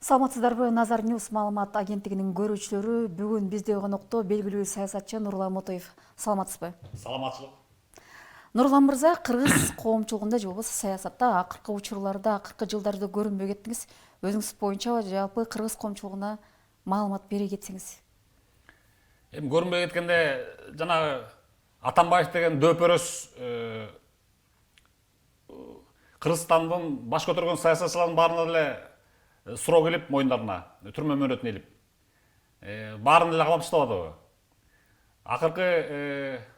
Саламатсыздарбы, Назар Ньюс маалымат агенттигинин көрүүчүлөрү, бүгүн бизде конокто белгилүү саясатчы Нурлан Мотоев. Саламатсызбы? Саламатчылык. Нурлан мырза, кыргыз коомчулугунда же болбосо саясатта акыркы учурларда, акыркы жылдарда көрүнбөй кеттиңиз. Өзүңүз боюнча жалпы кыргыз коомчулугуна маалымат бере кетсеңиз. Эми көрүнбөй кеткенде жанагы Атамбаев деген дөпөрөс Кыргызстандын баш көтөргөн саясатчылардын баарына деле суроо келип моюндарына, түрмө мөөнөтүнө илип. Баарын деле камап таштабадыбы? Акыркы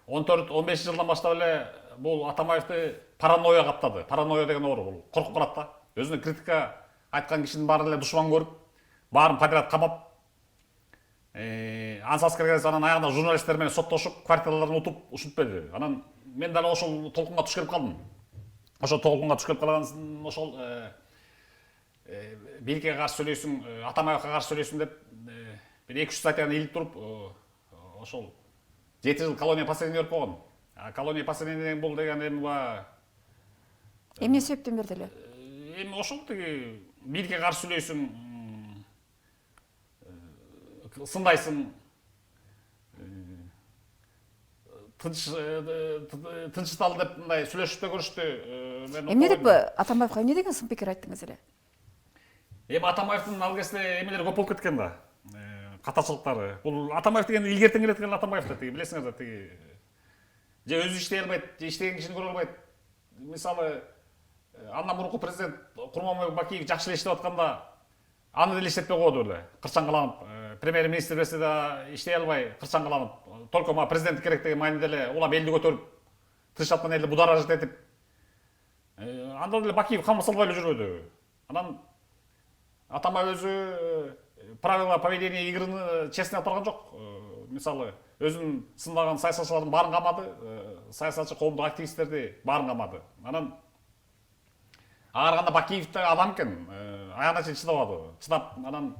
14-15 жылдан баштап эле бул Атамбаевди паранойя каптады. Паранойя деген оору бул. Коркуп калат да. Өзүнө критика айткан кишинин баарын эле душман көрүп, баарын подряд камап, ансыз киргенде анан аягында журналисттер менен соттошуп, квартираларын утуп, ушинтип берди. Анан мен дал ошол толкунга туш келип калдым. Ошол толкунга туш келип калган ошол бийликке каршы сүйлөйсүң, Атамбаевка каршы сүйлөйсүң деп бир 2-3 статьяны илип туруп, ошол 7 жыл колония поселения берип койгон. Колония поселения бул деген эми Эмне себептен берди эле? Эми ошол тиги бийликке каршы сүйлөйсүң, сындайсың, тынчтал деп мындай сүйлөшүп да көрүштү. Эмне деп Атамбаевка эмне деген сын пикир айттыңыз эле? Эми Атамбаевдин ал кезде эмелери көп болуп кеткен да. Катачылыктары. Бул Атамбаев деген илгертен келеткен Атамбаев да, билесиңер да, тиги же өзү иштей албайт, же иштеген кишини көрө албайт. Мисалы, андан мурунку президент Курманбек Бакиев жакшы эле иштеп атканда аны деле иштетпей койду эле. Кырчаңкаланып, премьер-министр берсе да иштей албай, кырчаңкаланып, только мага президент керек деген маанидә эле улам элди көтөрүп, тыш жактан элди будоражит этип. Анда деле Бакиев камап салбай эле жүрбөдү. Анан Атамбаев өзү правила поведения игрыны честный алып барган жок. Мисалы, өзүнүн сындаган саясатчылардын баарын камады, саясатчы коомдук активисттерди баарын камады. Анан ага караганда Бакиев да адам экен, аягына чейин чыдабады. Чыдап, анан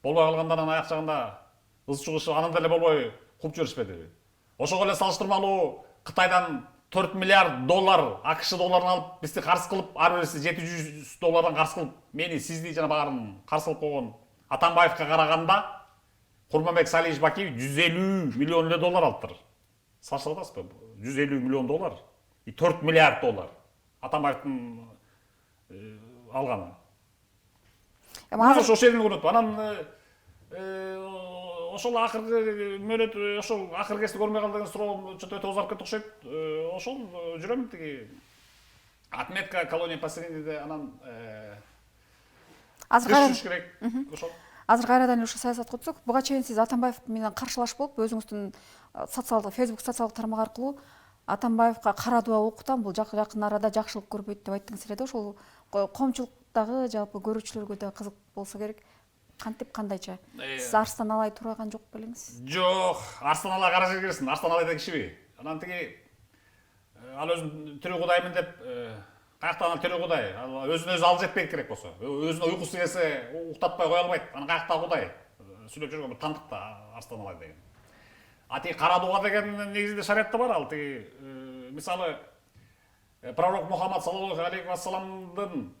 болбой калганда анан аяк жагында ыз чыгышы анан деле болбой кууп жиберишпеди. Ошого эле салыштырмалуу Кытайдан 4 миллиард доллар АКШ долларын алып, бизди карсы кылып, ар бирisi 700 доллардан карсы кылып, мени, сизди жана баарын карсы кылып койгон Атамбаевка караганда Курманбек Салиевич Бакиев 150 миллион доллар алыптыр. Салыштырып атасызбы? 150 миллион доллар и 4 миллиард доллар Атамбаевдин алганы. Ошол жерин көрүнөт. Анан ошол акыркы мөөнөт, ошол акыркы кезде көрмөй калды деген суроо өтө озарып кетти окшойт. Ошол жүрөм тиги отметка колония поселениеде анан түшүш керек. Ошол. Азыр кайрадан ушу саясатка өтсөк, буга чейин сиз Атамбаев менен каршылаш болуп, өзүңүздүн Facebook социалдык тармак аркылуу Атамбаевка кара дуба окутам, бул жакын арада жакшылык көрбөйт деп айттыңыз эле да. Ошол коомчулуктагы жалпы көрүүчүлөргө да кызык болсо керек. Кантип, кандайча? Сиз Арстан Алай турган жок белеңиз? Жок, Арстан Алай кара жер кирсин. Арстан Алай деген кишиби? Анан тиги ал өзүн тирүү кудаймын деп, каяктан тирүү кудай, өзүнө өзү ал жетпейт керек болсо. Өзүнө уйкусу келсе уктатпай кое албайт. Анан каякта кудай сүйлөп жүргөн бир тандык да Арстан Алай деген. Тиги кара дуба деген негизинде шариятта бар ал. Тиги мисалы пророк Мухаммад саллаллаху алейхи вассаламдын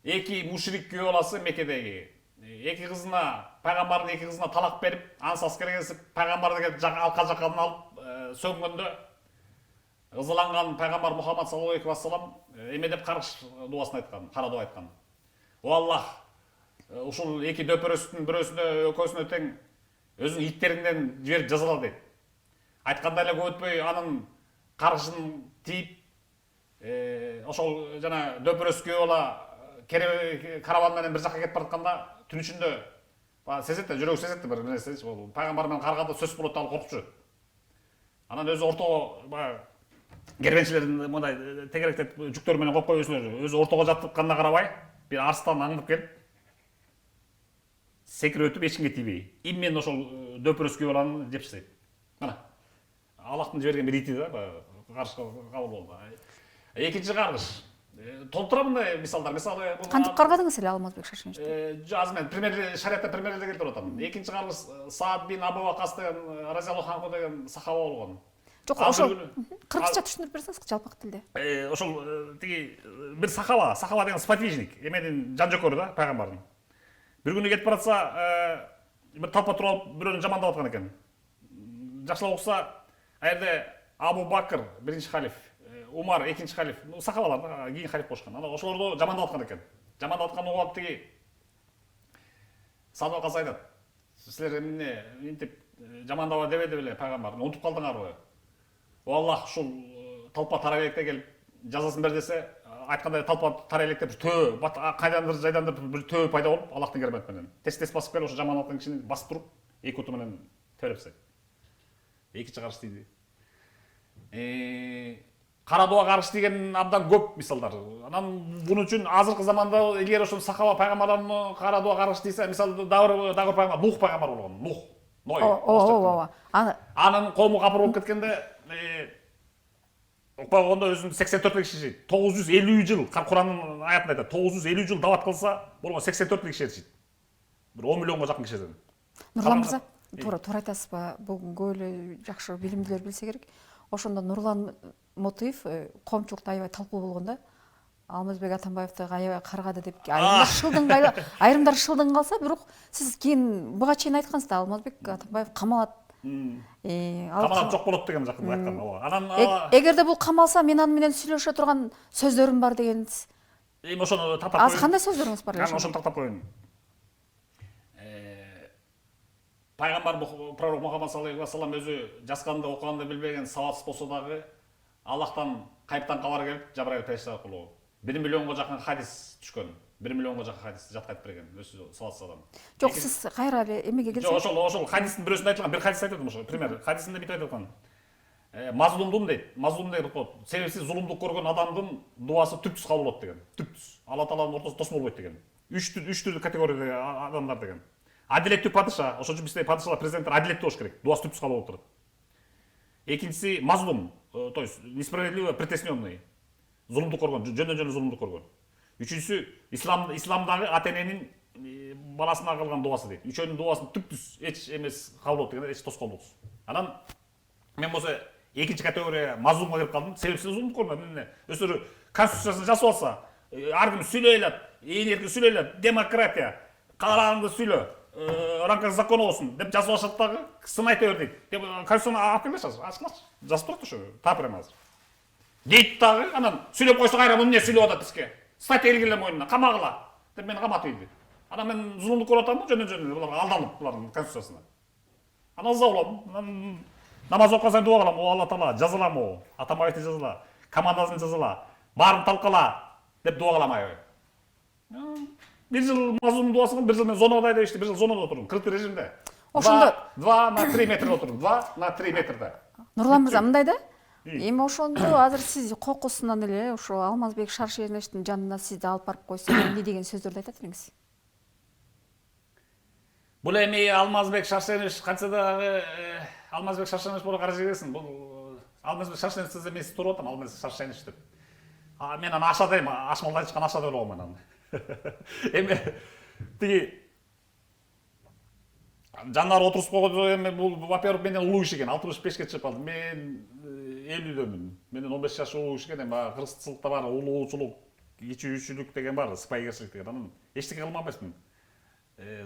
2 мушрик күйөө баласы Меккедеги 2 кызына, пайгамбардын 2 кызына талак берип, ансыз аскерге кесип, пайгамбар деген алкажаккан алып сөнгөндө ызаланган пайгамбар Мухаммад саллаллаху алейхи вассалам эме деп каргыш дубасын айткан, кара дуба айткан. О Аллах, ушул 2 дөпөрөстүн бирөөсүнө, экөөсүнө тең өзүнүн иттериңден жиберип жазала дейт. Айтканда эле көп өтпөй анын каргышын тийип, ошол жана дөпөрөс күйөө бала караван менен бир жакка кетип баратканда түн ичинде сезет да, жүрөгү сезет да бир нерсе, пайгамбар менен карганда сөз болот да, ал коркуп жүрөт. Анан өзү ортого баягы кербенчилердин мындай тегеректеп жүктөр менен коюп койбойсуңар. Өзү ортого жатканына карабай, бир арстан аңдып келип, секирип өтүп эч кимге тийбей, именно ошол дөпөрөс күйөө баланы жеп таштайт. Мына Аллахтын жиберген бир ити да, каргышка кабыл болду. Экинчи каргыш. Толтура мындай мисалдар. Мисалы, кантип каргадыңыз эле Алмазбек Шаршеновичти? Азыр мен шариятта примерлерди келтирип атам. Экинчи каргыш Саад бин Абу Вакас деген разияллаху анху деген сахаба болгон. Жок, ошол кыргызча түшүндүрүп берсеңиз жалпак тилде. Ошол тиги бир сахаба деген сподвижник, эменин жан жокөрү да, пайгамбардын. Бир күнү кетип баратса, бир толпа туруп алып бирөөнү жамандап аткан экен. Жакшылап укса, ал жерде Абу Бакр биринчи халиф, Умар экинчи халиф, сахабалар кийин халиф болушкан. Анан ошолорду жамандап аткан экен. Жамандап атканын угуп алып тиги Садык Акасы айтат: "Силер эмне интип жамандaba дебеди беле пайгамбар? Унутуп калдыңарбы? О Аллах ушул толпа тарай электе келип жазасын бер десе, айткандай толпа тарай электе бир төө кайдандыр жайдандыр бир төө пайда болуп, Аллахтын керемети менен тез басып келип ошо жамандап аткан кишини басып туруп, эки уту менен төбөлөп тастайт. Экинчи карыш дейди. Кара дуа карыш деген абдан көп мисалдар. Анан бунун үчүн азыркы заманда эгер ошол сахаба пайгамбарлардын кара дуа карыш дейсе, мисалы Дагыр пайгамбар, Нух пайгамбар болгон. Ной. Ооба. Анын коому капыр болуп кеткенде, укпай болгондо өзүнүн 84 киши жейт. 950 жыл, Куранын аятында айтат, 950 жыл дават кылса, болгон 84 киши жейт. Бир 10 миллионго жакын кишиден. Нурлан мырза, туура айтасызбы? Бүгүн көп эле жакшы билимдүүлөр билсе керек. Ошондо Нурлан Мотуев коомчулукта аябай талкуу болгондо, Алмазбек Атамбаевди аябай каргады деп айрымдар шылдың калса, бирок сиз кийин буга чейин айткансыз да, Алмазбек Атамбаев камалат. Камалат жок болот деген жакында айткан. Анан эгерде бул камалса, мен аны менен сүйлөшө турган сөздөрүм бар дегенсиз. Ошону тактап коюн. Азыр кандай сөздөрүңүз бар? Мен ошону тактап коюн. Пайгамбар пророк Мухаммад саллаллаху алейхи ва саллям өзү жазганды окуганды билбеген сабатсыз болсо дагы Аллахтан кайыптан кабар келип, Жабраил периште аркылуу 1 миллионго жакын хадис түшкөн. 1 миллионго жакын хадис жаткайтып берген өзү сабатсыз адам. Жок, сиз кайра эле эмеге келсеңиз. Жок, ошол хадистин бирөөсүндө айтылган, бир хадис айтып атам ошо. Пример, хадисинде мынтип айтып аткан. Мазлумдун дейт. Мазлум деп коет. Себепсиз зулумдук көргөн адамдын дуасы түпсүз кабыл болот деген. Түпсүз. Алла Тааланын ортосунда тосмо болбойт деген. Үч түрдүү категориядагы адамдар деген. Адилеттүү падыша, ошон үчүн бизде падышалар, президенттер адилеттүү болуш керек. Дуасы түпсүз кабыл болуп турат. Экинчиси мазлум, то есть несправедливо притесненный. Зулумдук көргөн, жөндөн зулумдук көргөн. Үчүнчүсү исламдагы ата-эненин баласына кылган дуасы дейт. Үчөөнүн дуасын түпсүз эч эмес кабыл болот деген, эч тоскоолдуксуз. Анан мен болсо экинчи категория мазлумга кирип калдым. Себепсиз зулумдук көргөн. Өздөрү конституциясын жасап алса, ар ким сүйлөй алат, ээн эркин сүйлөй алат, демократия, каалаганыңды сүйлө, рамках закона болсун деп жазып алышат дагы, сын айта бер дейт. Деп конституцияны алып келбеши азыр, ачкылачы. Жазып турат ошо, тап прямо азыр. Дейт дагы, анан сүйлөп койсо кайра эмне сүйлөп атат бизге? Статья келгиле мойнуна, камагыла деп мени каматып ийди. Анан мен зулумдук көрүп атам, жөндөн буларга алданып, булардын конституциясына. Анан ыза болом. Намаз окуп калсаң дуа кылам, о Алла Таала, жазалам о, Атамбаевди жазала, командасын жазала, баарын талкала деп дуа кылам аябай. Бир жыл мазлумдун дуасы кылып, бир жыл мен зонада айдап бир жыл зонада отурдум, кырктуу режимде. Ошондо 2 на 3 метрде отурдум, 2 на 3 метрде. Нурлан мырза, мындай да? Эми ошондо азыр сиз кокусунан эле ошо Алмазбек Шаршеновичтин жанына сизди алып барып койсо, эмне деген сөздөрдү айтат элеңиз? Бул эми Алмазбек Шаршенович кантса дагы Алмазбек Шаршенович боло каражы келесин. Бул Алмазбек Шаршенович десе мен туруп атам, Алмазбек Шаршенович деп. Мен аны аша дейм, ашмалдан чыккан аша деп ойлогом мен аны. Эми тиги жаннары отурушуп койгондо эми бул во-первых менден улуу киши экен, 65 чыгып калдым. Мен 50дөмүн. Менден 15 жаш улуу киши экен, эми кыргызчылыкта бар улуучулук, ичүүчүлүк деген бар, сыпайгерчилик деген. Анан эчтеке кылмак эмесмин.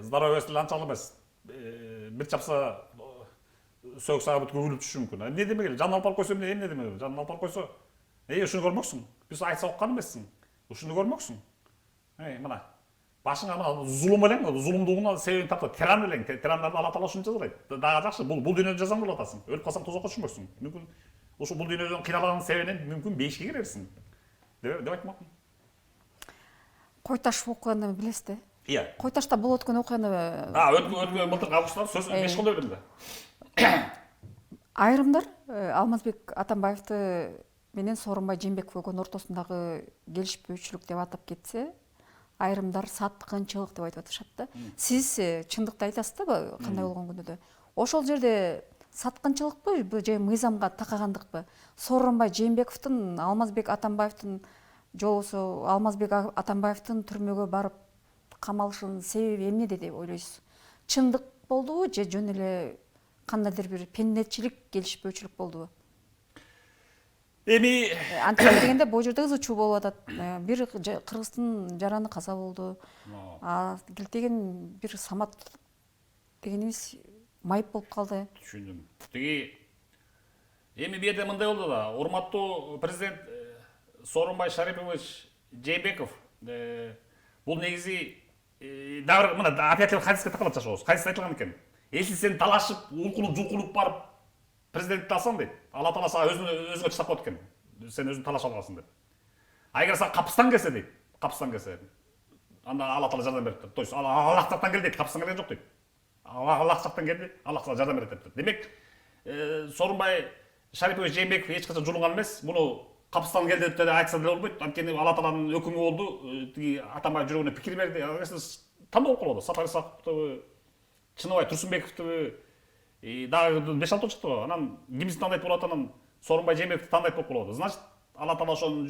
Здоровьеси анчалык эмес. Бир чапса сөөк сага бүт көгүлүп түшүшү мүмкүн. Эмне демек эле, жанын алып барып койсо эмне демек? Жанын алып барып койсо, ушуну көрмөксүң. Биз айтса уккан эмессиң. Ушуну көрмөксүң. Мына башыңа мына зулум элең, зулумдугуна себебин таптап, тиран элең, тирандарды Алла Таала ушунча жазалайт. Дагы жакшы, бул дүйнөдө жазаң болуп атасың. Өлүп калсаң тозокко түшмөксүң. Мүмкүн ушул бул дүйнөдөн кыйналаган себебинен мүмкүн бейишке кирерсиң. Деп айтмакмын. Кой таш окуганды билесиз да? Iya. Кой ташта болуп өткөн окуяны Өткөн былтыр августта сөз эчкандай билем да. Айрымдар Алмазбек Атамбаевди менен Сооронбай Жээнбековдун ортосундагы келишпөөчүлүк деп атап кетсе, айрымдар саткынчылык деп айтып атышат да. Сиз чындыкты айтасыз да, кандай болгон күндө? Ошол жерде саткынчылыкпы же мыйзамга такагандыкпы? Сооронбай Жээнбековдун Алмазбек Атамбаевдин жолусу Алмазбек Атамбаевдин түрмөгө барып камалышынын себеби эмнеде деп ойлойсуз? Чындык болдубу же жөн эле кандайдыр бир пендечилик, келишпөөчүлүк болдубу? эми антип дегенде бул жерде ызы чуу болуп атат. Бир кыргыздын жараны каза болду. Келтеген бир Самат дегенибиз майып болуп калды. түшүндүм. Тиги эми бу жерде мындай болду да, урматтуу президент Сооронбай Шарипович Жээнбеков бул негизи дагы мына опять хадиске такалып жашабыз. Хадисте айтылган экен. Если сен талашып, улкунуп, жулкунуп барып президентти алсаң дейт, Алла Таала сага өзүңө чыдап коет экен. Сен өзүң талашып алгансың деп. А эгер сага капыстан келсе дейт, капыстан келсе, анда Алла Таала жардам берет. То есть Аллах жактан келди дейт, капыстан келген жок дейт. Аллах жактан келди, Аллах сага жардам берет деп. Демек, Сооронбай Шарипович Жээнбеков эч качан жулунган эмес. Муну капыстан келди деп айтса деле болбойт. Анткени Алла Тааланын өкүмү болду. Тиги Атамбаев жүрөгүнө пикир берди. Тандоо болуп калды. Сапар Исаковту, Чыныбай Турсунбековту дагы 5-6 чыкты го. Анан кимди тандайт болот, анан Сооронбай Жээнбековту тандайт болуп калат. Значит, Алла Таала ошонун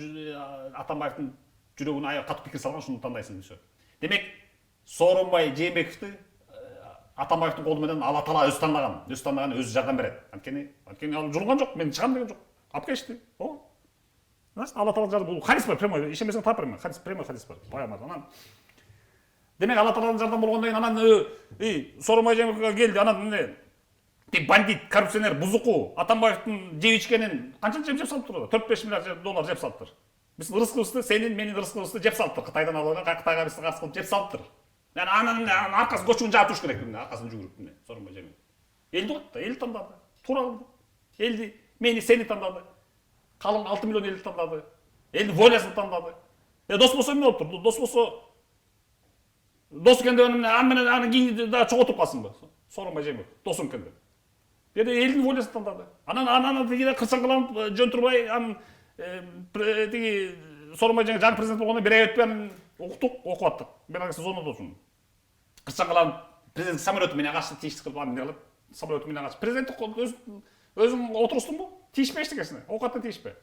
Атамбаевдин жүрөгүнө катуу пикир салган, ушуну тандайсың десе. Демек, Сооронбай Жээнбековту Атамбаевдин колу менен Алла Таала өзү тандаган, өзү жардам берет. Анткени ал жулунган жок, мен чыгам деген жок. Алып келишти. Значит, Алла Таала жардам, бул хадис бар, прямой, ишенбесең тап берме. Хадис, прямой хадис бар. Баягы анан демек Алла Тааланын жардам болгондон кийин анан Сооронбай Жээнбековго келди, анан эмне бандит, коррупционер, бузуку Атамбаевдин жеп ичкенин канча жеп салып турду? 4-5 миллиард доллар жеп салыптыр. Биздин рызкыбызды, сенин, менин рызкыбызды жеп салыптыр. Кытайдан алып, Кытайга бизди каршы кылып жеп салыптыр. Анан аркасын көчүгүн жаап туруш керек, аркасын жүгүрүп, Сооронбай Жээнбеков. Элди го, эл тандады. Туура кылды. Элди, мени, сени тандады. Калың 6 миллион элди тандады. Элдин волясын тандады. Дос болсо эмне болуптур? Дос болсо дос экен деп анан кийин да чогултуп калсынбы? Сооронбай Жээнбеков досум экен деп. Элдин волясын тандады. Анан тиги кырсаңкыланып жөн турбай, анан тиги Сооронбай Жээнбеков жаңы президент болгондон 1 ай өтпөй анан окуп аттык. Мен агасы зонодосун. Кырсаңкыланып президент самолету менен качты, тийиштик кылып анан кылып самолету менен качты. Президенттик өзүң отурустунбу? Тийишпе эчтекесине. Оокатына тийишпе.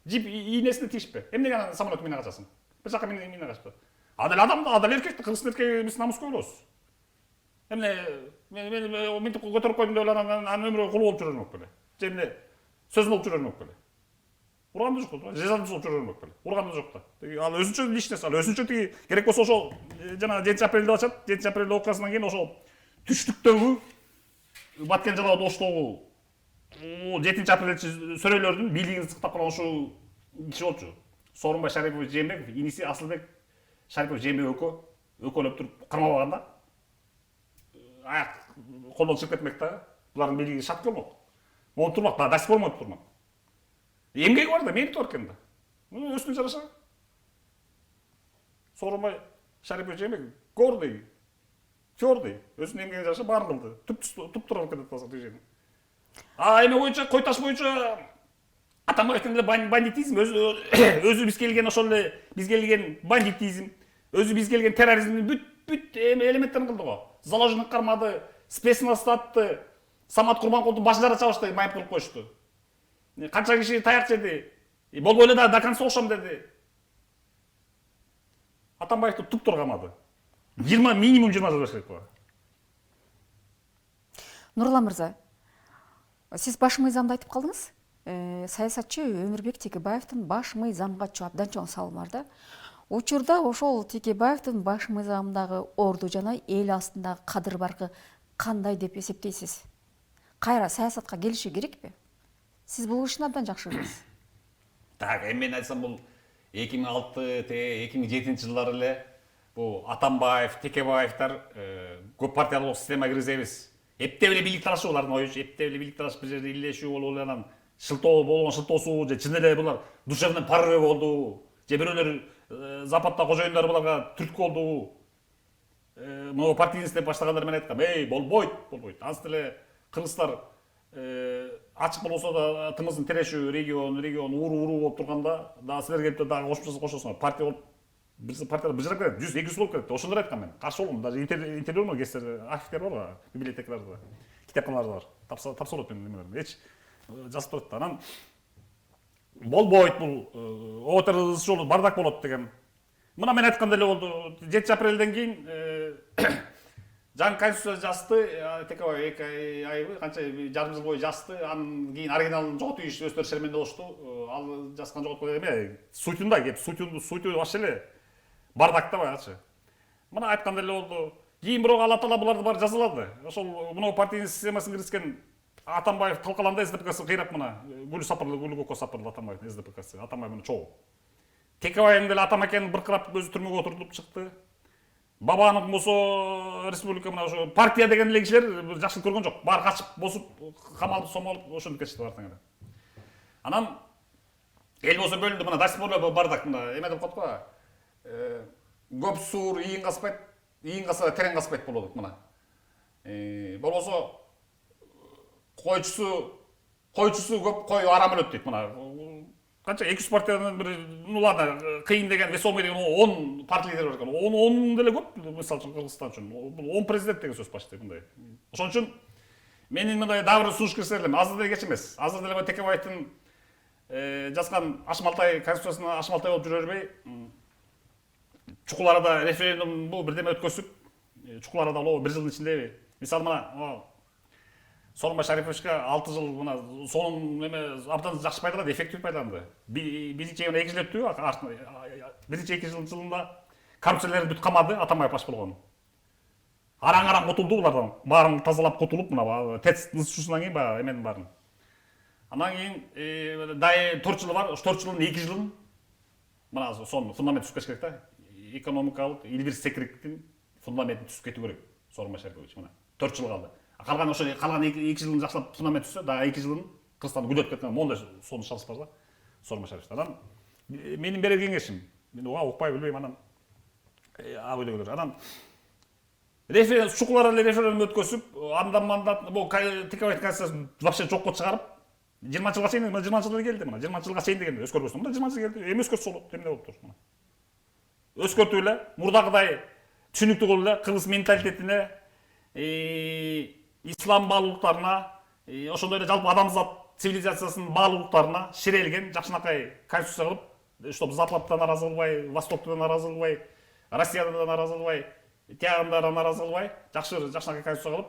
Жип ийнесине тийишпе. Эмнеге анан самолету менен качасың? Бир жака менен качпы. Адал адамды, адал эркекти, кыргыздын эркеги биз намыскө болобуз. Эмне мен мынтип көтөрүп койдум деп анан өмүрү кул болуп жүрө бермек беле. Же эмне сөз болуп жүрө бермек беле. Урганда жок да, жазамсыз болуп жүрө бермек беле. Урганда жок да. Ал өзүнчө личность, ал өзүнчө тиги керек болсо ошол жана 7-апрелде ачат, 7-апрелде окуясынан кийин ошол түштүктөгү Баткен жалаа Оштогу 7-апрелчи сөрөйлөрдүн бийлигин сыктап калган ушул киши болчу. Сооронбай Шарипович Жээнбеков, иниси Асылбек Шарипов Жээнбеков өкөлөп туруп кармабаганда аяк колдон чыгып кетмек да. Булардын бийлиги шарт болмок. Монтуп турмак, да дас болмойт турмак. Эмгеги бар да, мерити бар экен да. Өстүн жараша. Сооронбай Шарипович Жээнбеков гордый, твердый, өзүнүн эмгегине жараша баарын кылды. Туп тура кетет движение. Эме боюнча, кой таш боюнча Атамбаевдин эле бандитизм, өзү биз келген ошол эле биз келген бандитизм, өзү биз келген терроризмдин бүт элементтерин кылды го. Заложник кармады, спецнастатты, Самат Курманкулдун башын жара чабышты, майып кылып коюшту. Канча киши таяк жеди. Болбой эле до конца окшом деди. Атамбаевди туп-тура камады. Минимум 20 жыл керек буга. Нурлан мырза, сиз баш мыйзамды айтып калдыңыз. Саясатчы Өмүрбек Текебаевдин баш мыйзамга абдан чоң салымы бар да. Учурда ошол Текебаевдин баш мыйзамындагы орду жана эл астындагы кадыр баркы кандай деп эсептейсиз? Кайра саясатка келиши керекпи? Сиз бул ишин абдан жакшы билесиз. Так, мен айтсам бул 2006-2007 жылдары эле бул Атамбаев, Текебаевдар көп партиялык система киргизебиз. Эптеп эле бийлик талашуу, булардын оюнча эптеп эле бийлик талашып бир жерде илешүү болуп эле анан шылтоо болгон шылтоосу же чын эле булар душевный порыв болду. Же бирөөлөр Западта кожоюндар буларга түрткү болду. Могу партийность деп баштагандар мен айткам, болбойт. Азыр эле кыргыздар ачык болбосо да тымыздын тирешүү регион уруу болуп турганда дагы силер келип дагы кошосуңар. Партия болуп партияда быжырап кетет, 100-200 болуп кетет. Ошондор айткам мен. Каршы болгом. Даже интервьюлар кесер, архивдер бар го, библиотекаларда, китепканаларда бар. Тапсырот мен немелерди. Эч жазып турат да. Анан болбойт бул отуруз жолу бардак болот деген. Мына мен айткандай эле болду. 7 апрелден кийин жаңы конституция жазды, текебай 2 айбы канча жарым жыл бою жазды, анан кийин оригиналын жоготуп өздөрү шеремендешти. Ал жазган жоготкон эме, сутунда кеп, суту вообще эле бардакта баягычы. Мына айткандай эле болду. Кийин бирок Алла Таала буларды баары жазалады. Ошол мына партиянын системасына киришкен Атамбаев талкаланды, СДПКсы кыйрап мына гүл сапырлы, гүл көккө сапырлы Атамбаевдин СДПКсы, Атамбаев менен чогуу. Текебайдын деле атамакенин быркырап өзү түрмөгө отуртуп чыкты. Бабанов болсо республика мына ошо партия деген эле кишилер жакшылык көргөн жок. Баары качып, босуп, камалып, сомолуп ошентип кетишти бартаңда. Анан эл болсо бөлүндү, мына до сих пор бардак мына эме деп коет го. Көп суур ийин каспайт, ийин каса терең каспайт болот мына. Болбосо койчусу көп, кой арам өлөт дейт мына. Канча 200 партиянын бир ладно кыйын деген, весомый деген 10 партия лидери бар экен. 10 деле көп, мисалы үчүн Кыргызстан үчүн. Бул 10 президент деген сөз почти мындай. Ошон үчүн менин мындай дагы бир сунуш кирсем, азыр деле кеч эмес. Азыр деле Текебаевдин жазган Ашмалтай конституциясына Ашмалтай болуп жүрө бербей, чукул арада референдум бул бирдеме өткөзүп, чукул арада болобу 1 жылдын ичинде, мисалы мына Сооронбай Шариповичке 6 жыл мына сонун эме абдан жакшы пайдаланды, эффектив пайдаланды. Биринчи 2 жыл өттү, биринчи 2 жылында коррупциялерди бүт камады, Атамбаев баш болгон. Араң кутулду булардан. Баарын тазалап кутулуп, мына ТЭЦ ысытуусунан кийин баягы эменин баарын. Анан кийин дай 4 жылы бар, 4 жылдын 2 жылын мына сон фундамент түзүп кетиш керек да. Экономикалык, илбирс секириктин фундаментин түзүп кетүү керек Сооронбай Шарипович мына 4 жыл калды. Калган ошо калган 2 жылын жакшылап фундамент түзсө, дагы 2 жылын Кыргызстан гүлдөп кеткен. Мондай сонун шанс бар да. Сооронбай Шарипович. Анан менин берер кеңешим, мен укпай билбейм, анан ак үйлөгөлөр. Анан референдум чукулар эле референдум өткөзүп, андан мандат бул Текебаевдин конституциясын вообще жокко чыгарып, 20 жылга чейин, 20 жылга келди мына. 20 жылга чейин деген өзгөрбөсүн. Мына 20 жыл келди. Эми өзгөртсө болот, эмне болуп тур мына. Өзгөртүп эле, мурдагыдай түшүнүктүү кылып эле кыргыз менталитетине, ислам баалуулуктарына, ошондой эле жалпы адамзат цивилизациясынын баалуулуктарына ширелген жакшынакай конституция кылып, чтобы Западтан наразы кылбай, Востоктон наразы кылбай, Россиядан да наразы кылбай, тиягында да наразы кылбай, жакшынакай конституция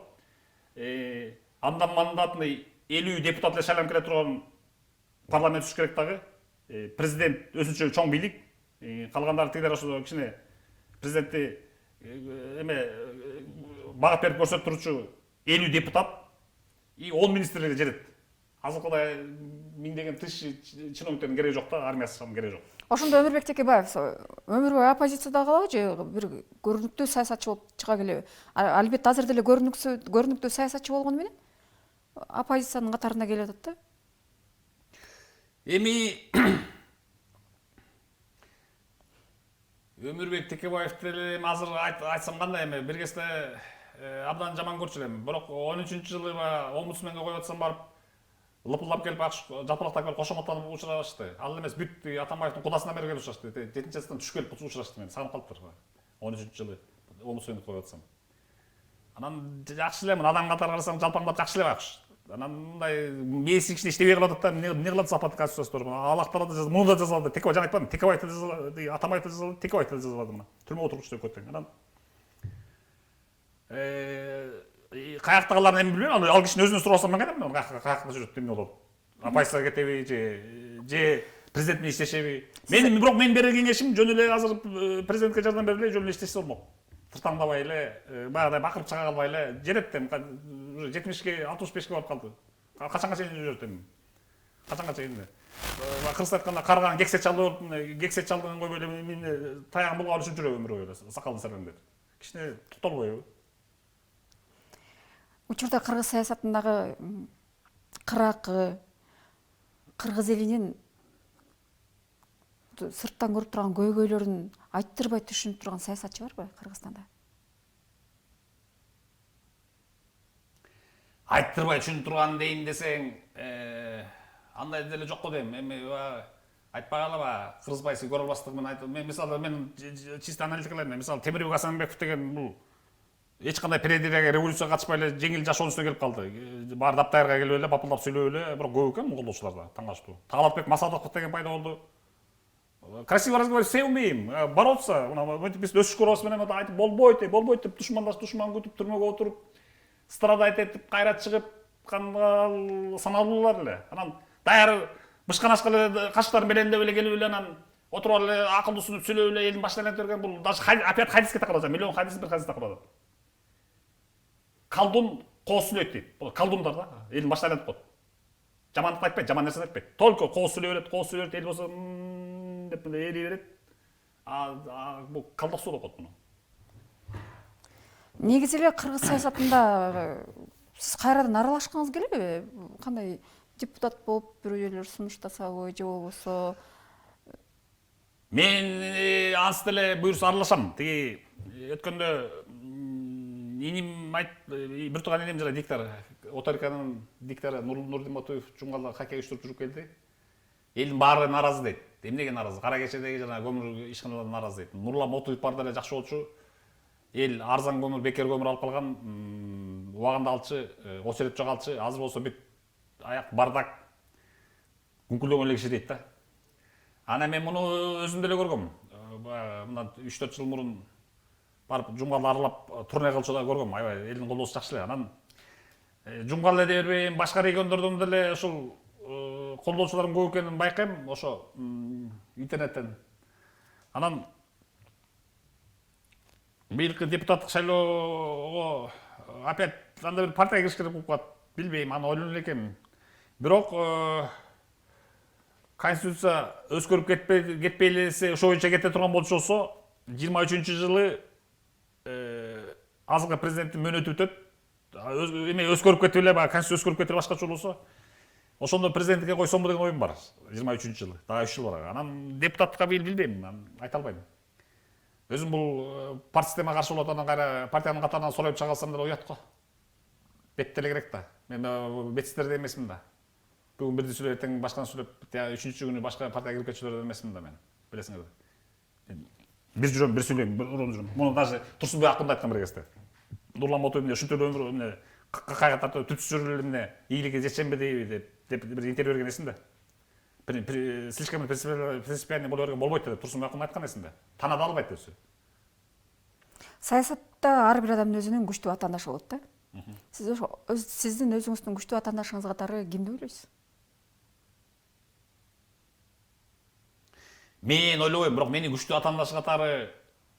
кылып, андан мандатный 50 депутат эле шайланып келе турган парламент түзүш керек дагы. Президент өзүнчө чоң бийлик, калгандары тигилер ошо кичине президентти эме багыт берип көрсөтүп турчу 50 депутат и 10 министрлерге жетет. Азыркыдай миңдеген тысяч чиновниктердин кереги жок да, армиясынын кереги жок. Ошондо Өмүрбек Текебаев өмүр бою оппозицияда калабы же бир көрүнүктүү саясатчы болуп чыга келеби? Албетте азыр деле көрүнүктүү саясатчы болгону менен оппозициянын катарына келип атат да. Эми Өмүрбек Текебаевди эле азыр айтсам кандай эме бир кезде абдан жаман көрчү элем. Бирок 13-жылы омбудсменге коюп атсам барып лыпылдап келип жапырактап келип кошоматтанып учурашты. Ал эмес бүт Атамбаевдин кудасынан бери келип учурашты. 7-сынптан түшүп келип учурашты, мен сагынып калыптыр. 13-жылы омбудсменди коюп атсам. Анан жакшы эле, адам катары карасаң жалпаңдап жакшы эле байкуш. Анан мындай мээси кичине иштебей калып атат да, эмне кылат Запад конституциясы бар. Алактар да жазылды, муну да жазылды. Текебай жана айтпадым, Текебаевди да жазылды, Атамбаевди да жазылды, Текебаевди да жазылды мына. Түрмөгө отургуч деп көттүң. Анан каяктагыларын эми билбейм, ал кишинин өзүнөн сурасам мен кайдам, каякта жүрөт, эмне болот? Оппозицияга кетеби же президент менен иштешеби? Бирок менин берер кеңешим жөн эле азыр президентке жардам берип эле жөн эле иштешсе болмок. Тыртаңдабай эле, баягыдай бакырып чыга калбай эле, жетет эми 70ге, 65ге барып калды. Качанга чейин жүрөт эми? Качанга чейин? Кыргызча айтканда карган кексе чалып, кексе чалдыгын койбой эле мен таягын булган үчүн жүрөм өмүр бою, сакалын сараңдеп. Кичине тукталбайбы? Учурда кыргыз саясатындагы кыракы, кыргыз элинин сырттан көрүп турган көйгөйлөрүн айттырбай түшүнүп турган саясатчы барбы Кыргызстанда? Айттырбай түшүнүп турган дейин десең, андай деле жок го дейм. Эми айтпай калабы, Кыргызбайсы көрө албастыгы менен айтып, мен мисалы чисто аналитика кылайын. Мисалы Темирбек Асанбеков деген бул эч кандай предыдурийный революцияга катышпай эле жеңил жашоонун үстүнө келип калды. Баары даптайырга келип эле, бапылдап сүйлөп эле, бирок көп экен колдоочуларда, таң калыштуу. Таалатбек Масадыков деген пайда болду. красиво разговаривать sevmeyim. Бороться, біз өсіш көрбасы менен айтып болбойт деп душман күтүп түрмөгө отуруп, страдайт этип, кайрат чыгып, саналуулар эле. Анан даяр бышканашка эле кашыктар белендеп эле келип эле анан отуруп эле акылды сунуп сүйлөп эле элдин башына берген бул даже опять хадиске такырып атат. Миллион хадис, бир хадис такырып атат. Калдун коо сүйлөйт дейт. Бул калдундар да, элдин башына айлантып коет. Жамандык айтпайт, жаман нерсени айтпайт. Только коо сүйлөп эл болсо деп эле ээри берет. Бул калдык суу деп коет муну. Негизи эле кыргыз саясатында сиз кайрадан аралашкыңыз келеби? Кандай депутат болуп бирөөлөр сунуштасабы же болбосо? Мен ансы деле буюрса аралашам. Тиги өткөндө иним бир тууган инем жана диктор, Оториканын диктору Нурдин Матуев Жумгалда хоккей уюштуруп жүрүп келди. Элдин баары нааразы дейт. Эмнеге нааразы? Кара кечедеги жана көмүр ишканалардан нааразы дейт. Нурлан Матуев бар деле жакшы болчу. Эл арзан көмүр, бекер көмүр алып калган, убагында алчы, очередь жок алчы. Азыр болсо бүт аяк бардак күңкүлдөгөн эле киши дейт да. Ана мен муну өзүм деле көргөм. Мындан 3-4 жыл мурун барып Жумгалды аралап турне кылчу да көргөм. Аябай элдин колдоосу жакшы эле. Анан Жумгал эле бербейм, башка региондордон деле ушул колдоочулардын көп экенин байкайм ошо интернеттен. Анан быйылкы депутаттык шайлоого опять анда бир партияга кириш керек болуп калат. Билбейм, аны ойлонот элекем. Бирок Конституция өзгөрүп кетпей элесе, ошо боюнча кете турган болсо, 23-жылы азыркы президенттин мөөнөтү бүтөт. Эме өзгөрүп кетип эле, Конституция өзгөрүп кетип башкача болсо, ошондо президентке койсомбу деген оюм бар. 23-жылы, дагы 3 жыл бар. Анан депутаттыкка билбейм, айта албайм. Өзүм бул парт системага каршы болот, анан кайра партиянын катарынан соройуп чыга алсам деле уят го. Бет деле керек да. Мен бетсиздерде эмесмин да. Бүгүн бирди сүйлөп, эртең башканы сүйлөп, 3-чү күнү башка партияга кирип кетчүлөр эмесмин да мен. Билесиңер да. Бир жүрөм, бир сүйлөйм, бир урун жүрөм. Муну даже Турсунбек Акмунда айткан бир кезде. Нурлан Матуев эмне ушинтип өмүр эмне кайга тартып түпсүз жүрүп эле эмне ийгиликке жетчемби деп бир интервью берген эсимде. Слишком принципиальный боло берген болбойт деп Турсунбек Акмун айткан эсимде. Танада албайт өзү. Саясатта ар бир адамдын өзүнүн күчтүү ватандашы болот да. Сиздин өзүңүздүн күчтүү ватандашыңыз катары кимди ойлойсуз? Мен ойлобойм, бирок менин күчтүү ватандаш катары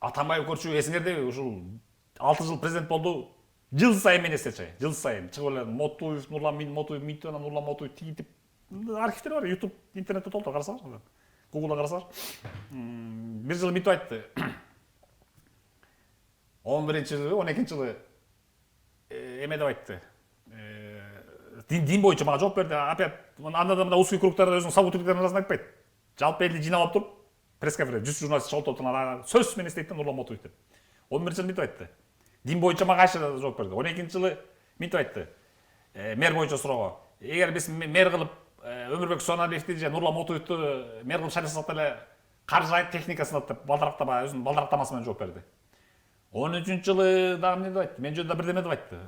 Атамбаев көрчү, эсиңердеби? Ушул 6 жыл президент болду. Жыл сайын мен эстечи. Жыл сайын чыгып эле Матуев, Нурлан Матуев, Нурлан Матуев тигитип архивтер бар, YouTube, интернетте толтур карасаңар. Google'да карасаңар. Бир жыл мынтип айтты. 11-жылы, 12-жылы эме деп айтты. Дин боюнча мага жооп берди. Опять анда узкий кругтар өзүнүн сабутуктарын арасында айтпайт. Жалпы элди жыйнап алып туруп, пресс-конференция 100 журналист чогултуп отурган сөз менен эстейт да Нурлан Матуев деп. 11-жылы мынтип айтты. Дин боюнча мага кайсы жооп берди. 12-жылы мынтип айтты. Мэр боюнча суроого. Эгер биз мэр кылып Өмүрбек Сооналиевди же Нурлан Матуевди мэр кылып шайласак деле каржы техникасына деп балдарактаба өзүнүн балдарактамасы менен жооп берди. 13-жылы дагы эмне деп айтты? Мен жөнүндө бирдеме деп айтты.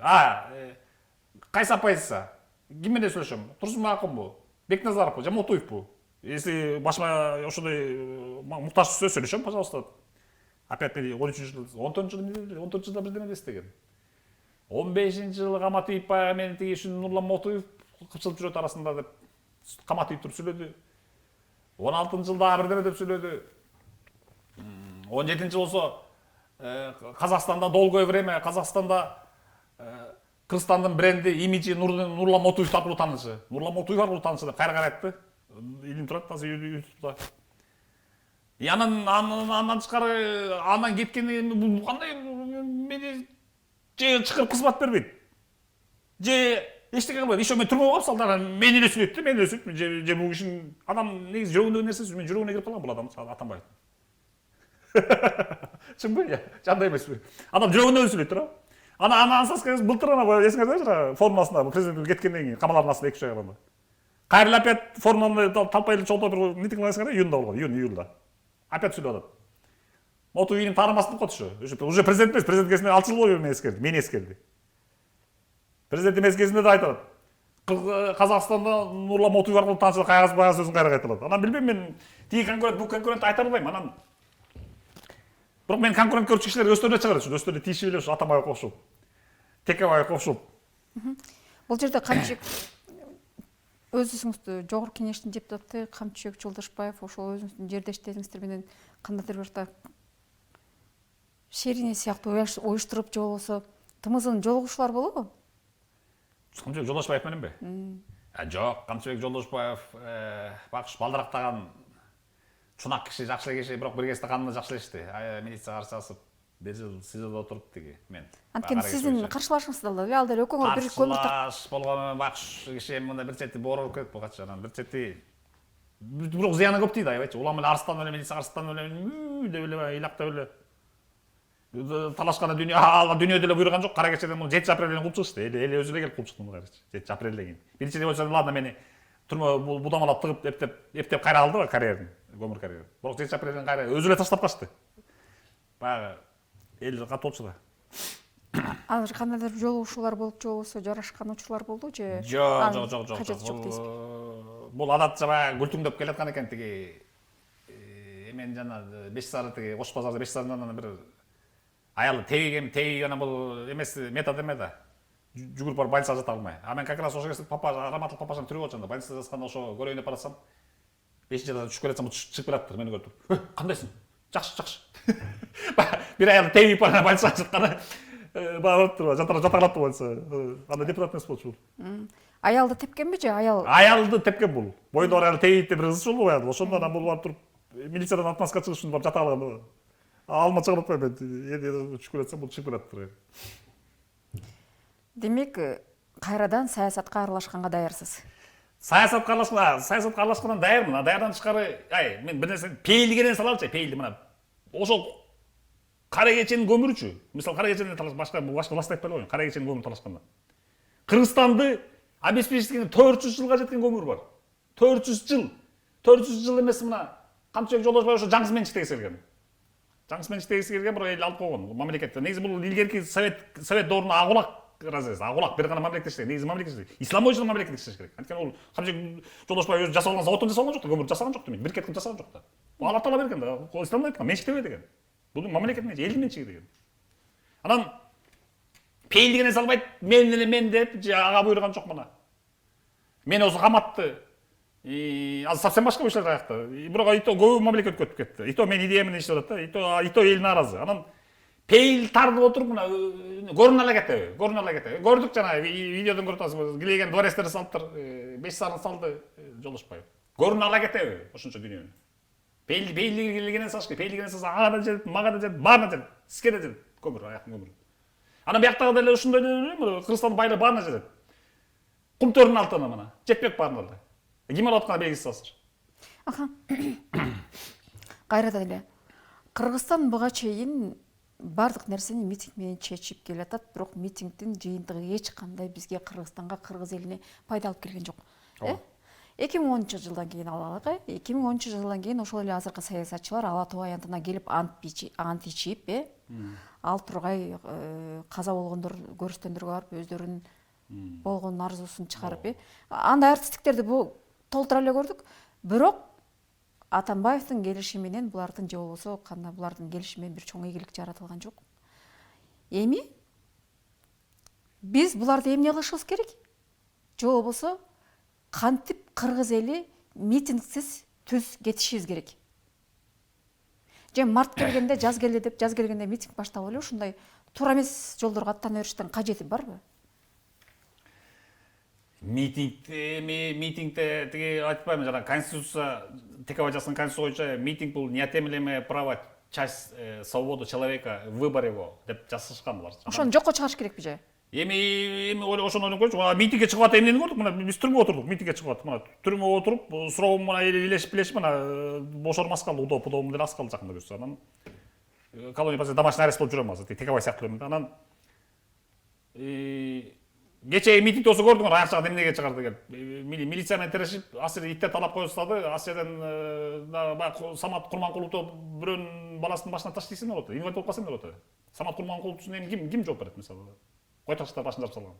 Кайсы оппозиция? Ким менен сүйлөшөм? Турсунбек Акунбу? Бекназаровбу же Матуевбу? Если башыма ошондой муктаж түшсө сүйлөшөм, пожалуйста. Опять 13-жылы, 14-жылда бирдеме эстеген. 15-жылы камат ийип мен тиги ушун Нурлан Матуев кычылып жүрөт арасында деп камат ийип туруп сүйлөдү. 16-жылда бирдеме деп сүйлөдү. 17-жылы болсо Казакстанда долгое время Казакстанда Кыргызстандын бренди, имиджи Нурлан Матуев аркылуу таанышы. Нурлан Матуев аркылуу таанышы деп кайра айтты. Илин турат азыр ютубта. Андан тышкары андан кеткени бул кандай мени же чакырып кызмат бербейт. Же эчтеке кылбайт. Ишо мен түрмөгө калып салдыр, мени эле сүйлөйт, мени эле сүйлөйт. Же бул кишинин адам негизи жүрөгүндөгү нерсеси мен жүрөгүнө кирип калган бул адам Атамбаев. Чынбы я? Жандай эмеспи? Адам жүрөгүнөн сүйлөйт тура. Ана ансаскыз былтыр эсиңерде формасында президент кеткенден кийин камалардын астында 2 ай калганда. Кайрылып опять форманы талпай эле чогултуп бир митинг кыласыңар, июнда болгон, июлда. Опять сүйлөп атат. Матуевдин таарымасын кот ушу. Уже президент эмес, президент кезинде 6 жыл бою мени эскерди. Президент эмес кезинде да айтат. Қазақстанда Нурлан Отуев арқылы танысып қағаз баға сөзін қайра қайталады. Анан білмеймін, мен тиги конкурент, бұл конкурент айта алмаймын. Анан бірақ мен конкурент көріп кишилер өздеріне шығарып жүрүшүн, өздеріне тиеши билеп, Атамбаевга окшоп, Текебаевга окшоп. Бул жерде Камчыбек өзүңүздү жогорку кеңештин депутаты Камчыбек Жолдошбаев ошол өзүңүздүн жердештериңиздер менен кандайдыр бир шерине сыяктуу уюштуруп же болбосо тымызын жолугушуулар болобу? Камчыбек Жолдошбаев менен бе? Жок, Камчыбек Жолдошбаев бакыш балдарактаган чунак киши, жакшы киши, бирок бир кезде канына жакшы эле ичти. Милицияга каршы чыгып, бир жыл СИЗОдо отуруп тиги мен. Анткени сиздин каршылашыңыз да алды. Ал деле экөөңөр бир көмүр каршылаш болгону бакыш киши мында бир чети бооролуп кетип калгачы, анан бир чети бирок зыяны көп дейт, аябайчы. Улам эле арстан эле милиция арстан эле деп эле ыйлактап эле талашканда дүйнөдө эле буйруган жок. Кара кечеден 7 апрелден кууп чыгышты. Эли өзү эле келип кууп чыкты муну карачы. 7 апрелден кийин. Биринчи болсо ладно мени турма будамалап тыгып эптеп кайра алды го карьерин, көмүр карьерин. Бирок 7 апрелден кайра өзү эле таштап качты. Баягы эл катуу болчу да. Ал кандайдыр жолугушуулар болуп же болбосо жарашкан учурлар болду же? Жок. Кажети жок дейсиз. Бул адатча баягы күлтүңдөп келаткан экен тиги. Мен жана 5 сары тиги Кош базарда 5 сарынан бир аялы теги анан бул эмес метод эме да. Жүгүрүп барып больницага жата алмай. А мен как раз ошол кезде папа, Раматов папашам тирүү болчу анда. Больницада жатканда ошо көрөйүн деп баратсам, 5-жадан түшүп келатсам, чыгып келаптыр, мени көрүп. Кандайсың? Жакшы. Бир аялы теги барып больницага жатканы барып туруп, жатарлап болчу. Анда депутат эмес болчу бул. Аялды тепкенби же аял? Аялды тепкен бул. Бойдо аялы тегип бир кыз болду аялды. Ошондон анан бул барып туруп, милициядан отмазка чыгыш үчүн барып жата алган. Алма чыгарып атпайм мен. Түшүп келатсам, бул чыгып келаптыр. Демек, кайрадан саясатка аралашканга даярсыз. Саясатка аралашкандан даярмын. Даярдан тышкары, мен бир нерсе пейилдигенен салалычы, пейилди мына. Ошол кара кеченин көмүрүчү. Мисалы кара кеченин башка власть айтпай коеюн. Кара кеченин көмүрү талашканда. Кыргызстанды обеспечить 400 жылга жеткен көмүр бар. 400 жыл. 400 жыл эмес мына Камчыбек Жолдошбаев ошо жаңсызменчик тегиси келген. Жаңсызменчик тегиси келген, бирок эл алып койгон мамлекетте. Негизи бул илгерки совет доорунда агулак разрез, агулак бир гана мамлекет иштеген. Негизи мамлекет иштеген. Ислам боюнча мамлекет иштеш керек. Анткени ол Камчыбек Жолдошбаев өзү жасалган заводтон жасалган жок да, көмүр жасаган жок да, биркет кылып жасаган жок да. Бул Алла Таала берген да. Исламда айткан менчиктебе деген. Бул мамлекеттин элдин менчиги деген. Анан пейилдигенен салбайт, мен деп же ага буйруган жок мына. Мен осы каматты азыр совсем башка иштер аякта. Бирок ито көп мамлекет өтүп кетти. Ито мен идея менен иштеп атат да. Ито эл нааразы. Анан пейил тартып отуруп мына көрүнө эле кетеби? Көрдүк жана видеодон көрүп атасыз. Килеген дворецтерди салыптыр, 5 сарын салды Жолдошбаев. Көрүнө эле кетеби ошончо дүйнөнү? Пейилдигенен салыш керек. Пейилдигенен салса ага да жетет, мага да жетет, баарына жетет. Сизге да жетет. Көмүр, аяктын көмүрү. Анан бияктагы деле ушундай эле Кыргызстандын байлыгы баарына жетет. Кум төрүнүн алтыны мына, жетпек баарына эле. Ким алып атканы белгисиз азыр. Кайрадан эле Кыргызстан буга чейин бардык нерсени митинг менен чечип келатат, бирок митингдин жыйынтыгы эч кандай бизге Кыргызстанга, кыргыз элине пайда алып келген жок. 2010-жылдан кийин алалык, 2010-жылдан кийин ошол эле азыркы саясатчылар Ала Тоо аянтына келип ант ичип, ал тургай каза болгондор көрүстөндөргө барып өздөрүнүн болгон арзусун чыгарып, андай артисттиктерди толтура эле көрдүк. Бирок Атамбаевдин келиши менен булардын же болбосо кандай булардын келиши менен бир чоң ийгилик жаратылган жок. Эми биз буларды эмне кылышыбыз керек? Же болбосо кантип кыргыз эли митингсиз түз кетишибиз керек? Же март келгенде, жаз келди деп, жаз келгенде митинг баштап эле ушундай туура эмес жолдорго аттана бериштин кажети барбы? Митингде тиги айтпаймын, жана конституция, Текебай жазган конституция боюнча митинг бул неотъемлемое право, часть свободы человека, выбор его деп жазышкан булар. Ошону жокко чыгарыш керекпи же? Эми ошону ойлоп койчу. Митингге чыгып атып эмнени көрдүк? Мына биз түрмөгө отурдук, митингге чыгып атып. Мына түрмөгө отуруп, суроом мына илешип мына бошормас калды, удоом деле аз калды жакында көрсө. Анан колония база домашний арест болуп жүрөм азыр, Текебай сыяктуу эле. Анан кечээ митингде болсо көрдүң, акчага эмнеге чыгарды деп. Милиция менен тирешип, асир итте талап коюп стады. Асирден Самат Курманкуловду бирөөнүн баласынын башына таштайсың деп атат. Инвалид болуп калсаң деп атат. Самат Курманкулов үчүн эми ким жооп берет мисалы? Кой таштар башын жаап салган.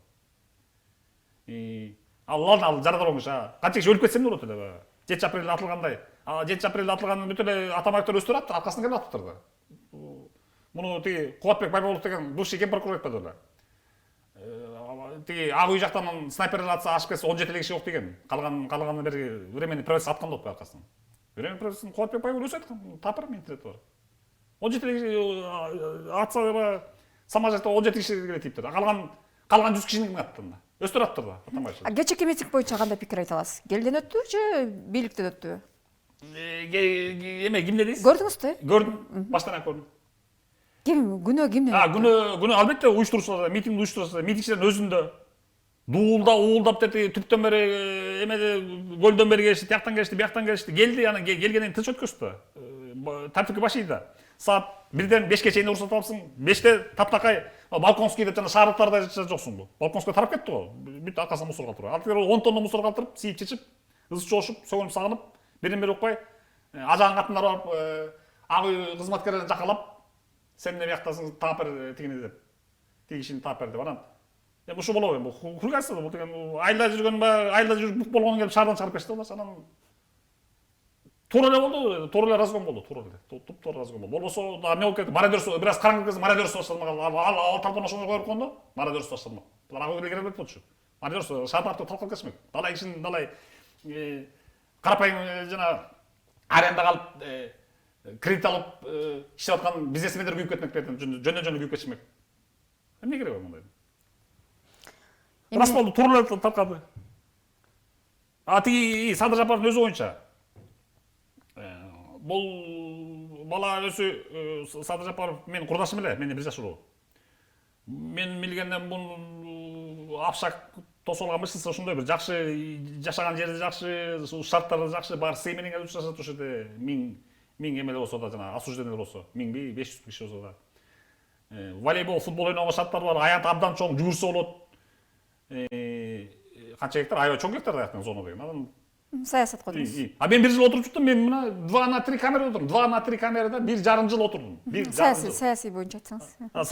Ал жарадар болмуш. Канча киши өлүп кетсе эмне болот эле. 7 апрелде атылгандай. 7 апрелде атылганын бүт эле Атамбаевдер өстүрүп атты, аркасынан келип атып турду. Муну тиги Кубатбек Байболов деген бывший ген прокурор айтпады беле. Тиги Ак үй жактан снайперлер атса ашып кетсе 17 эле киши жок деген. Калганы бери временный правительство аткан болуп аркасынан. Временный правительство Кубатбек Байболов өзү айткан, тапыр интернет бар. 17 эле киши атса самажатта 17 киши келет дейиптир. Калган 100 кишини ким атты анда? Өстүрүп атты да Атамбаев. Кечээки митинг боюнча кандай пикир айта аласыз? Элден өттүбү же бийликтен өттүбү? Эме кимде дейсиз? Көрдүңүзбү? Көрдүм, баштан аяк көрдүм. Күнөө кимден? Күнөө албетте уюштуруучулар, митингди уюштуруучулар, митингчилердин өзүндө уулдап деди, түптөн бери эмеде көлдөн бери келишти, тияктан келишти, бияктан келишти, келди, анан келгенден тынч өткөздү. Тартипке башлайды. Саат 1ден 5ке чейин уруксат алыпсың, 5те таптакай Балконский деп жана шаардыктарда жоксуңбу. Балконский тарап кетти го. Бүт аркасына мусор калтырып. Алтыгер 10 тонна мусор калтырып, сийип чечип, ызы чоошуп, сөгүнүп сагынып, бирин-бири укпай, ажаган катындар барып, Ак үй кызматкерлерин жакалап, сен эмне бияктасың, таап бер тигини деп. Тиги кишини таап бер деп. Анан ушу болобу эми, хулиганство бул деген айылда жүрүп бук болгон келип шаардан чыгарып кетти алар. Анан туура эле болду, туура эле разгон болду, туура эле. Туп-туура разгон болду. Болбосо эмне болуп кетти, мародерство, бир аз караңгы кезде мародерство башталмак. Ал талпон ошондой коюп койгондо, мародерство башталмак. Булар ак үйгө кире бербейт болчу. Мародерство шаардыкты талкалап кетишмек. Далай кишинин далай карапайым жана аренда калып кредит алып иштеп аткан бизнесмендер күйүп кетмек деп жөндөн күйүп кетишмек. Эмне кереги бар мындай? Рас болду, туура эле таркады. Тиги Садыр Жапаровдун өзү боюнча бул бала өзү Садыр Жапаров менин курдашым эле, менден 1 жаш улуу. Мен билгенден бул апшак тосолгон мышцы ошондой бир жакшы жашаган жери жакшы, шарттары жакшы, баары сый менен келип жашашат ошол жерде. Миң эмеле болсо да, жана осужденный болсо, 1000 500 киши болсо да. Волейбол, футбол ойногон шарттары бар, аянт абдан чоң жүгүрсө болот. Канча гектар? Аябай чоң гектар аяктын зона деген. Анан Саясат кодуңуз. Мен 1 жыл отуруп чыктым, мен мына 2 на 3 камерада отурдум. 2 на 3 камерада 1,5 жыл отурдум. Саясий боюнча айтсаңыз.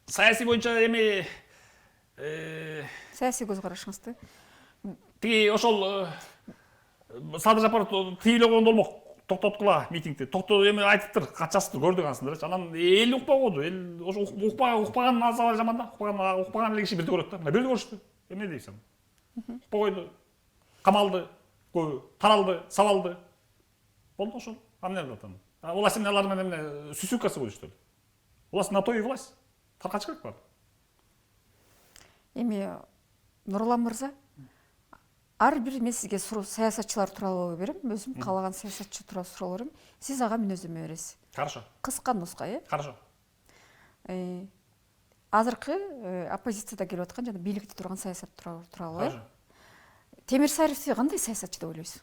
Саясий боюнча эми Саясий көз карашыңызды. тиги ошол Садыр Жапаров тыйлогондо болмок, токтоткула митингди. Эми айтыптыр, кат жазыптыр, көрдүк анысындырчы. Анан эл укпай койду. Эл ошо укпаган азабы жаман да. Укпаган эле киши бирди көрөт да. Мына бирди көрүштү. Эмне дейсиң? Укпай койду. Камалды, көбү, таралды, сабалды. Болду ошол. Эмне атам? Власть алар менен эмне сүйсүккасы коюшту. Власть на то и власть. Таркач керек бар. Эми Нурлан мырза, ар бир мен сизге саясатчылар тууралуу берем, өзүм каалаган саясатчы тууралуу суроолор берем. Сиз ага мүнөздөмө бересиз. Хорошо. Кыска нуска, Хорошо. Азыркы оппозицияда келип аткан жана бийликте турган саясат тууралуу. Хорошо. Темир Сариевди кандай саясатчы деп ойлойсуз?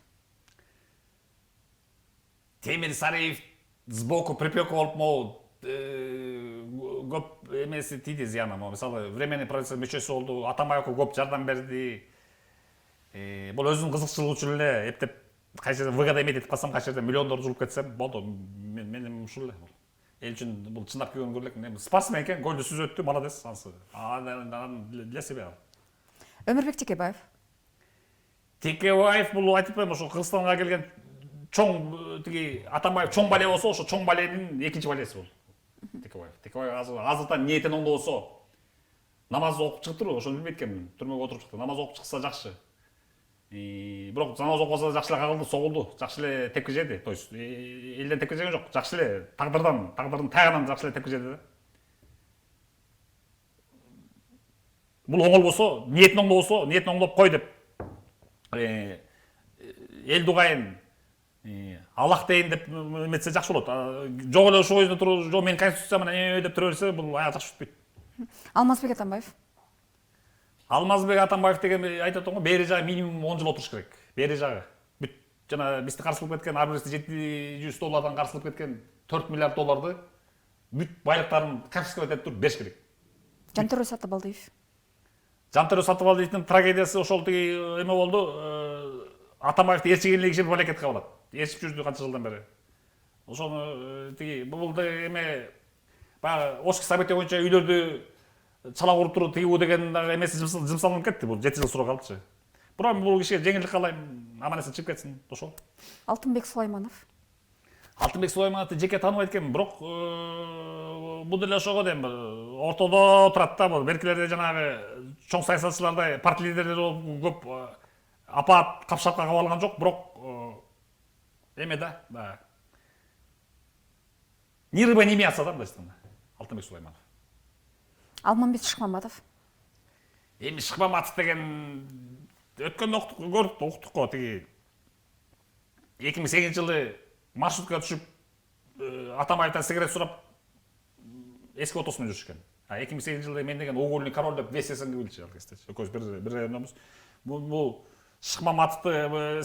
Темир Сариев сбоку припека болуп могу көп эмеси тийди зыяны. Мисалы, временный правительство мүчөсү болду, Атамбаевге көп жардам берди. Бул өзүнүн кызыкчылыгы үчүн эле эптеп, кайсы жерде ВГД эметип калсам, кайсы жерде миллиондор жулуп кетсем, болду. Менин ушул эле. Эл үчүн бул чындап келген көрүлөк. Спортсмен экен, голду сүзөттү, молодец анысы. Для себя. Өмүрбек Текебаев. Текебаев бул айтып коем, ошо Кыргызстанга келген чоң тиги Атамбаев чоң бале болсо, ошо чоң баленин экинчи балеси болду. Текебаев азыртан ниетин оңдо болсо, намаз окуп чыгыптыр, ошону билбейт экенмин. Түрмөгө отуруп чыкты. Намаз окуп чыкса жакшы. Бирок намаз окубаса жакшы эле кагылды, согулду, жакшы эле тепки жеди. То есть элден тепки жеген жок, жакшы эле тагдырдын тагынан жакшы эле тепки жеди да. Бул оңол болсо, ниетин оңдоп кой деп. Эл дугайын Аллах дейин деп эметсе жакшы болот. Жок эле ошол көйдө туруп, жок мен конституция менен деп тура берсе, бул аяк жакшы бүтпөйт. Алмазбек Атамбаев. Алмазбек Атамбаев деген айтып атам го, бери жагы минимум 10 жыл отуруш керек. Бери жагы. Бүт жана бизди каршылап кеткен, ар бирisi $700 каршылап кеткен 4 миллиард долларды бүт байлыктарын конфисковать этип туруп бериш керек. Жантөрө Сатыбалдиев. Жантөрө Сатыбалдиевдин трагедиясы ошол тиги эме болду. Атамбаевди ээрчигенлиги киши мамлекетке кабылат. Ээрчип жүрдү канча жылдан бери. Ошону тиги бул эме баягы Ошки события боюнча үйлөрдү чала куруптуруу тигүү деген эмеси жымсалынып кетти. Бул 7 жыл суроо калдычы. Бирок бул кишиге жеңилдик каалайм, аман эсен чыгып кетсин, ошол. Алтынбек Сулайманов. Алтынбек Сулаймановду жеке тааныбайт экенмин, бирок бул деле ошого дейм ортодо турат да, бул беркилерде жанагы чоң саясатчылардай партия лидерлери болуп көп апаат капшапка кабыл алган жок, бирок эме да. Ни рыба, ни мясо да, мындайча айтканда. Алтынбек Сулайманов. Алмамбет Шыкмаматов. Эми Шыкмаматов деген өткөндө уктук го, тиги 2008-жылы маршрутка түшүп Атамбаевден сигарет сурап эски отосуна жүрүшкөн. 2008-жылы мен деген угольный король деп весесенге билчү ал кезде. Экөөбүз бир райондомуз. Бул Шыкмаматовду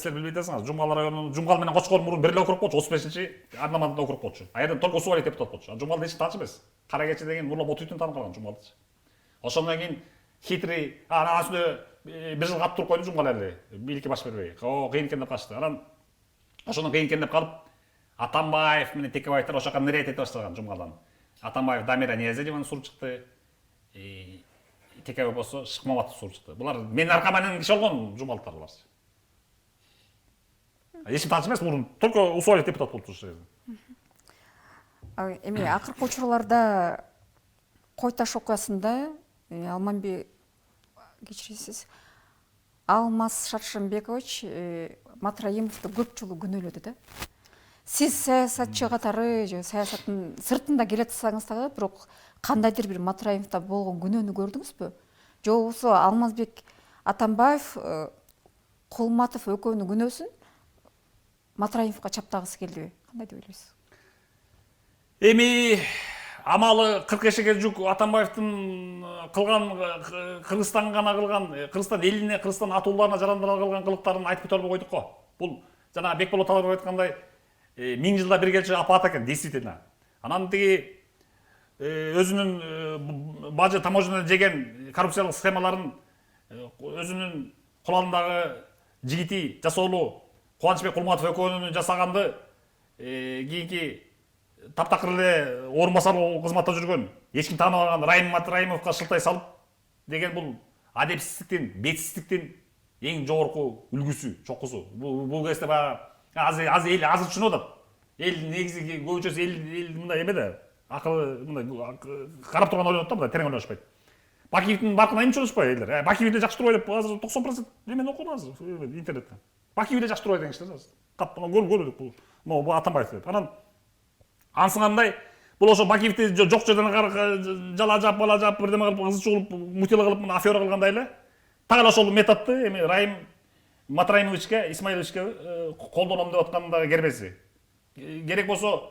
силер билбей атасыңар. Жумгал районунун Жумгал менен Кочкор мурун бир эле округ болчу, 35-чи Арднамандын округ болчу. А жерден только Усубай депутат болчу. Жумгалды эч тааныш эмес. Кара кече деген Нурла Ботуевден таанып калган Жумгалдычы. Ошондон кийин хитрый, анан үстүнө бир жыл катып туруп койду Жумгал эле, бийликке баш бербей. Кыйын экен деп качты. Анан ошондон кыйын экен деп калып, Атамбаев менен Текебаевдер ошо жака нырет эте баштаган Жумгалдан. Атамбаев Дамира Ниязалиеваны суруп чыкты. Текебаев болсо Шыкмаматов суруп чыкты. Булар менин аркаман киши болгон Жумгалдыктар булар. Эч тааныш эмес, мурун только Усубай депутат болуп турчу. Эми акыркы учурларда кой таш окуясында Алмамбет, кечиресиз, Алмаз Шаршембекович Матраимовду көп жолу күнөөлөдү да. Сиз саясатчы катары же саясаттын сыртында келе атсаңыз дагы, бирок кандайдыр бир Матраимовдо болгон күнөөнү көрдүңүзбү? Же болбосо Алмазбек Атамбаев, Кулматов экөөнүн күнөөсүн Матраимовго чаптагысы келдиби? Кандай деп ойлойсуз? Эми амалы 40 жук Атамбаевдин кылган Кыргызстанга гана кылган, Кыргызстан элине, Кыргызстан атууларына жарандыра кылган кылыктарын айтып өтө албай койдук го. Бул жана Бекболот Таларбаев айткандай 1000 жылда бир келчү апаат экен, действительно. Анан тиги өзүнүн бажы таможняда жеген коррупциялык схемаларын өзүнүн кулалындагы жигити жасоолу Кубанычбек Кулматов экөөнүн жасаганды кийинки таптакыр эле орун басар кызматта жүргөн, эч ким тааныбаган Райым Матраимовго шылтай салып деген бул адепсиздиктин, бетсиздиктин эң жогорку үлгүсү, чокусу. Бул кезде баягы азыр түшүнүп атат. Эл негизи көбүнчөсү эл мындай эме да, акылы мындай карап турган ойлонот да, мындай терең ойлонушпайт. Бакиевдин баркына эмне чоошпайт элдер. Бакиев эле жакшы турбайт деп азыр 90% эмени окудум азыр интернеттен. Бакиев эле жакшы турбайт деген кишилер азыр. Кап көрдүк бул. Могу Атамбаев деп. Анан ансыгандай бул ошо Бакиевди жок жерден жала жап, бала жап, бирдеме кылып, кызы чугулуп, мутила кылып, афера кылгандай эле. Так эле ошол методду эми Райым Матраимовичке, Исмаиловичке колдоном деп аткандагы кербеси. Керек болсо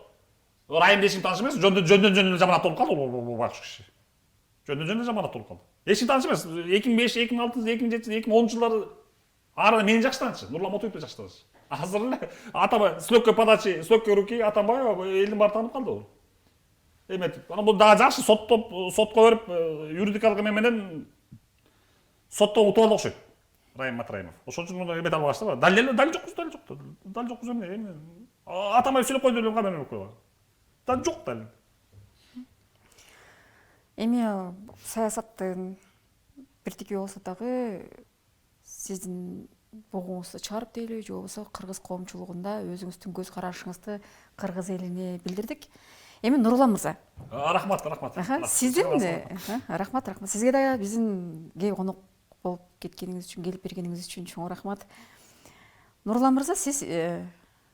Райым эч ким тааныш эмес, жөндөн жаманат болуп калды бул бакыш киши. Жөндөн жаманат болуп калды. Эч ким тааныш эмес. 2005, 2006, 2007, 2010 жылдары арада мени жакшы таанышы, Нурла Мотуевди жакшы таанышы. Азыр эле Атамбаев с легкой подачи, с легкой руки Атамбаев элдин баары таанып калды бул. Эметип. Анан бул дагы жакшы сотко берип, юридикалык эме менен соттон утуп алды окшойт. Райым Матраимов. Ошон үчүн муну эмете албашты ба. Далил жокпуз эме. Атамбаев сүйлөп койду эле камера койгон. Жок далил. Эми саясаттын бирдиги болсо дагы сиздин богуңузду чыгарып дейли, же болбосо кыргыз коомчулугунда өзүңүздүн көз карашыңызды кыргыз элине билдирдик. Эми Нурлан мырза. Рахмат. Сиздин рахмат. Сизге да биздин конок болуп кеткениңиз үчүн, келип бергениңиз үчүн чоң рахмат. Нурлан мырза, сиз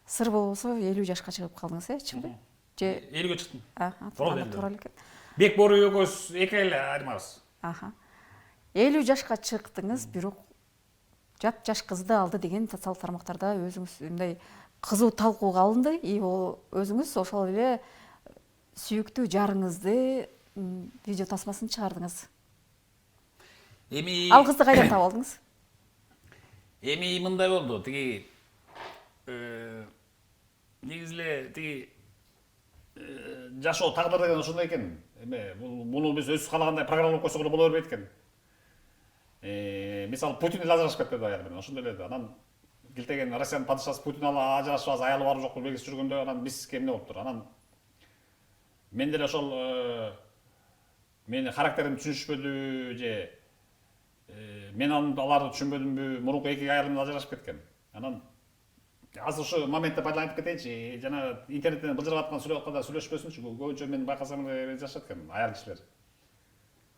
сыр болбосо 50 жашка чыгып калдыңыз, чынбы? Же 50гө чыктым. Туура эле. Бек Бору экөөбүз эки эле айырмабыз. 50 жашка чыктыңыз, бирок жап жаш кызды алды деген социалдык тармактарда өзүңүз мындай кызуу талкууга алынды. Өзүңүз ошол эле сүйүктүү жарыңызды видео тасмасын чыгардыңыз. Ал кызды кайдан таап алдыңыз? Эми мындай болду, тиги негизи эле тиги жашоо тагдыр деген ошондой экен. Эме муну биз өзүбүз каалагандай программалап койсок эле боло бербейт экен. Мисалы Путин эле ажырашып кетти аялы менен, ошондой эле. Анан килтеген Россиянын падышасы Путин ажырашып азыр аялы бар жокпу белгисиз жүргөндө, анан бизге эмне болуптур. Анан мен деле ошол мени характеримди түшүнүшпөдү же мен аларды түшүнбөдүмбү, мурунку эки аялым ажырашып кеткен. Анан азыр ушу моментте пайдаланып кетейинчи, жана интернеттен былжырап аткан сүйлөп атканда сүйлөшпөсүнчү. Көбүнчө мен байкасам эле жашашат экен аял кишилер.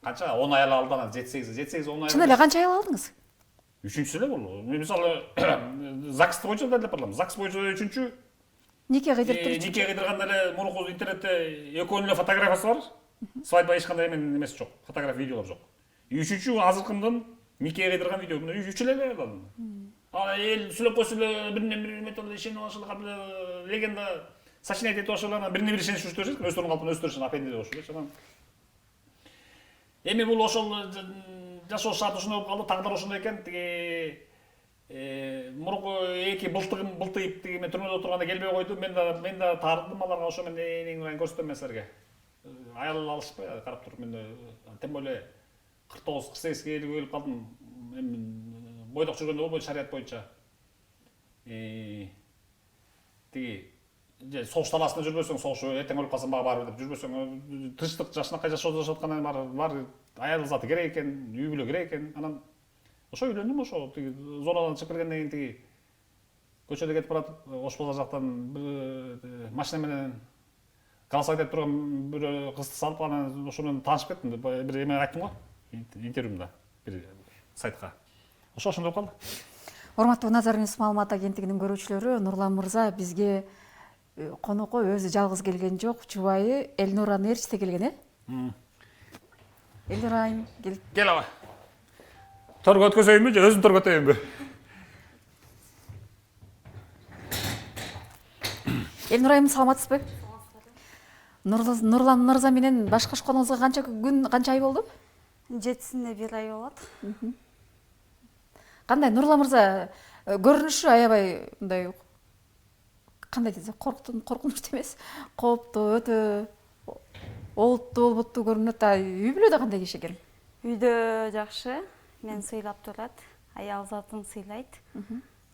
Канча 10 аял алды, анан 7-8 10 аял. Чын эле канча аял алдыңыз? Үчүнчүсү эле бул. Мен мисалы ЗАГС боюнча да деп бардым. ЗАГС боюнча үчүнчү. Нике кыйдырып турчу. Нике кыйдырганда эле мурунку интернетте экөөнүн эле фотографиясы бар. Свадьба эч кандай эмес жок. Фотография, видеолор жок. Үчүнчү азыркымдын нике кыйдырган видео. Мына үч эле алдым. Эл сүйлөп койсо эле бирине метод ишенип алышып калып легенда сочинять этип алышып анан бирине бири ишениш өстүрүшөт. Өздөрүнүн калпын өстүрүшүн апенди деп ошолчу. Анан эми бул ошол жашоо шарты ушундай болуп калды, тагдыр ошондой экен. Тиги мурунку эки былтыгым былтыйып тиги мен түрмөдө отурганда келбей койду. Мен да таардым аларга, ошо мен эң ырайын көрсөтөм мен силерге. Аял алышпай карап туруп мен тем более 49-48 келип калдым. Эми бойдок жүргөндө болбойт шарият боюнча. Тиги же согуш талаасында жүрбөсөң, согуш эртең өлүп калсаң бары деп жүрбөсөң, тынчтык жашынакай жашоо жашаткандан бар аял заты керек экен, үй бүлө керек экен. Анан ошо үйлөндүм, ошо тиги зонадан чыгып келгенден кийин тиги көчөдө кетип баратып, Ош базар жактан бир машина менен галас айдап турган бир кызды салып, анан ошо менен таанышып кеттим деп бир эме айттым го интервьюмда бир сайтка. Ошо ошондой болуп калды. Урматтуу Назар Ньюс маалымат агенттигинин көрүүчүлөрү, Нурлан мырза бизге конокко өзү жалгыз келген жок, жубайы Элнураны ээрчите келген, Элнурайым келип. Кел аба. Торго өткөзөйүнбү же өзүм торго өтөйүнбү? Элнурайым, саламатсызбы? Нурлан мырза менен башкашконуңузга канча күн, канча ай болду? 7-синде 1 ай болот. Кандай Нурлан мырза көрүнүшү аябай мындай кандай десе, коркунучтуу эмес, кооптуу, өтө олуттуу болботтуу көрүнөт. Үй бүлөдө кандай киши экен? Үйдө жакшы, мен сыйлап турат, аял затын сыйлайт.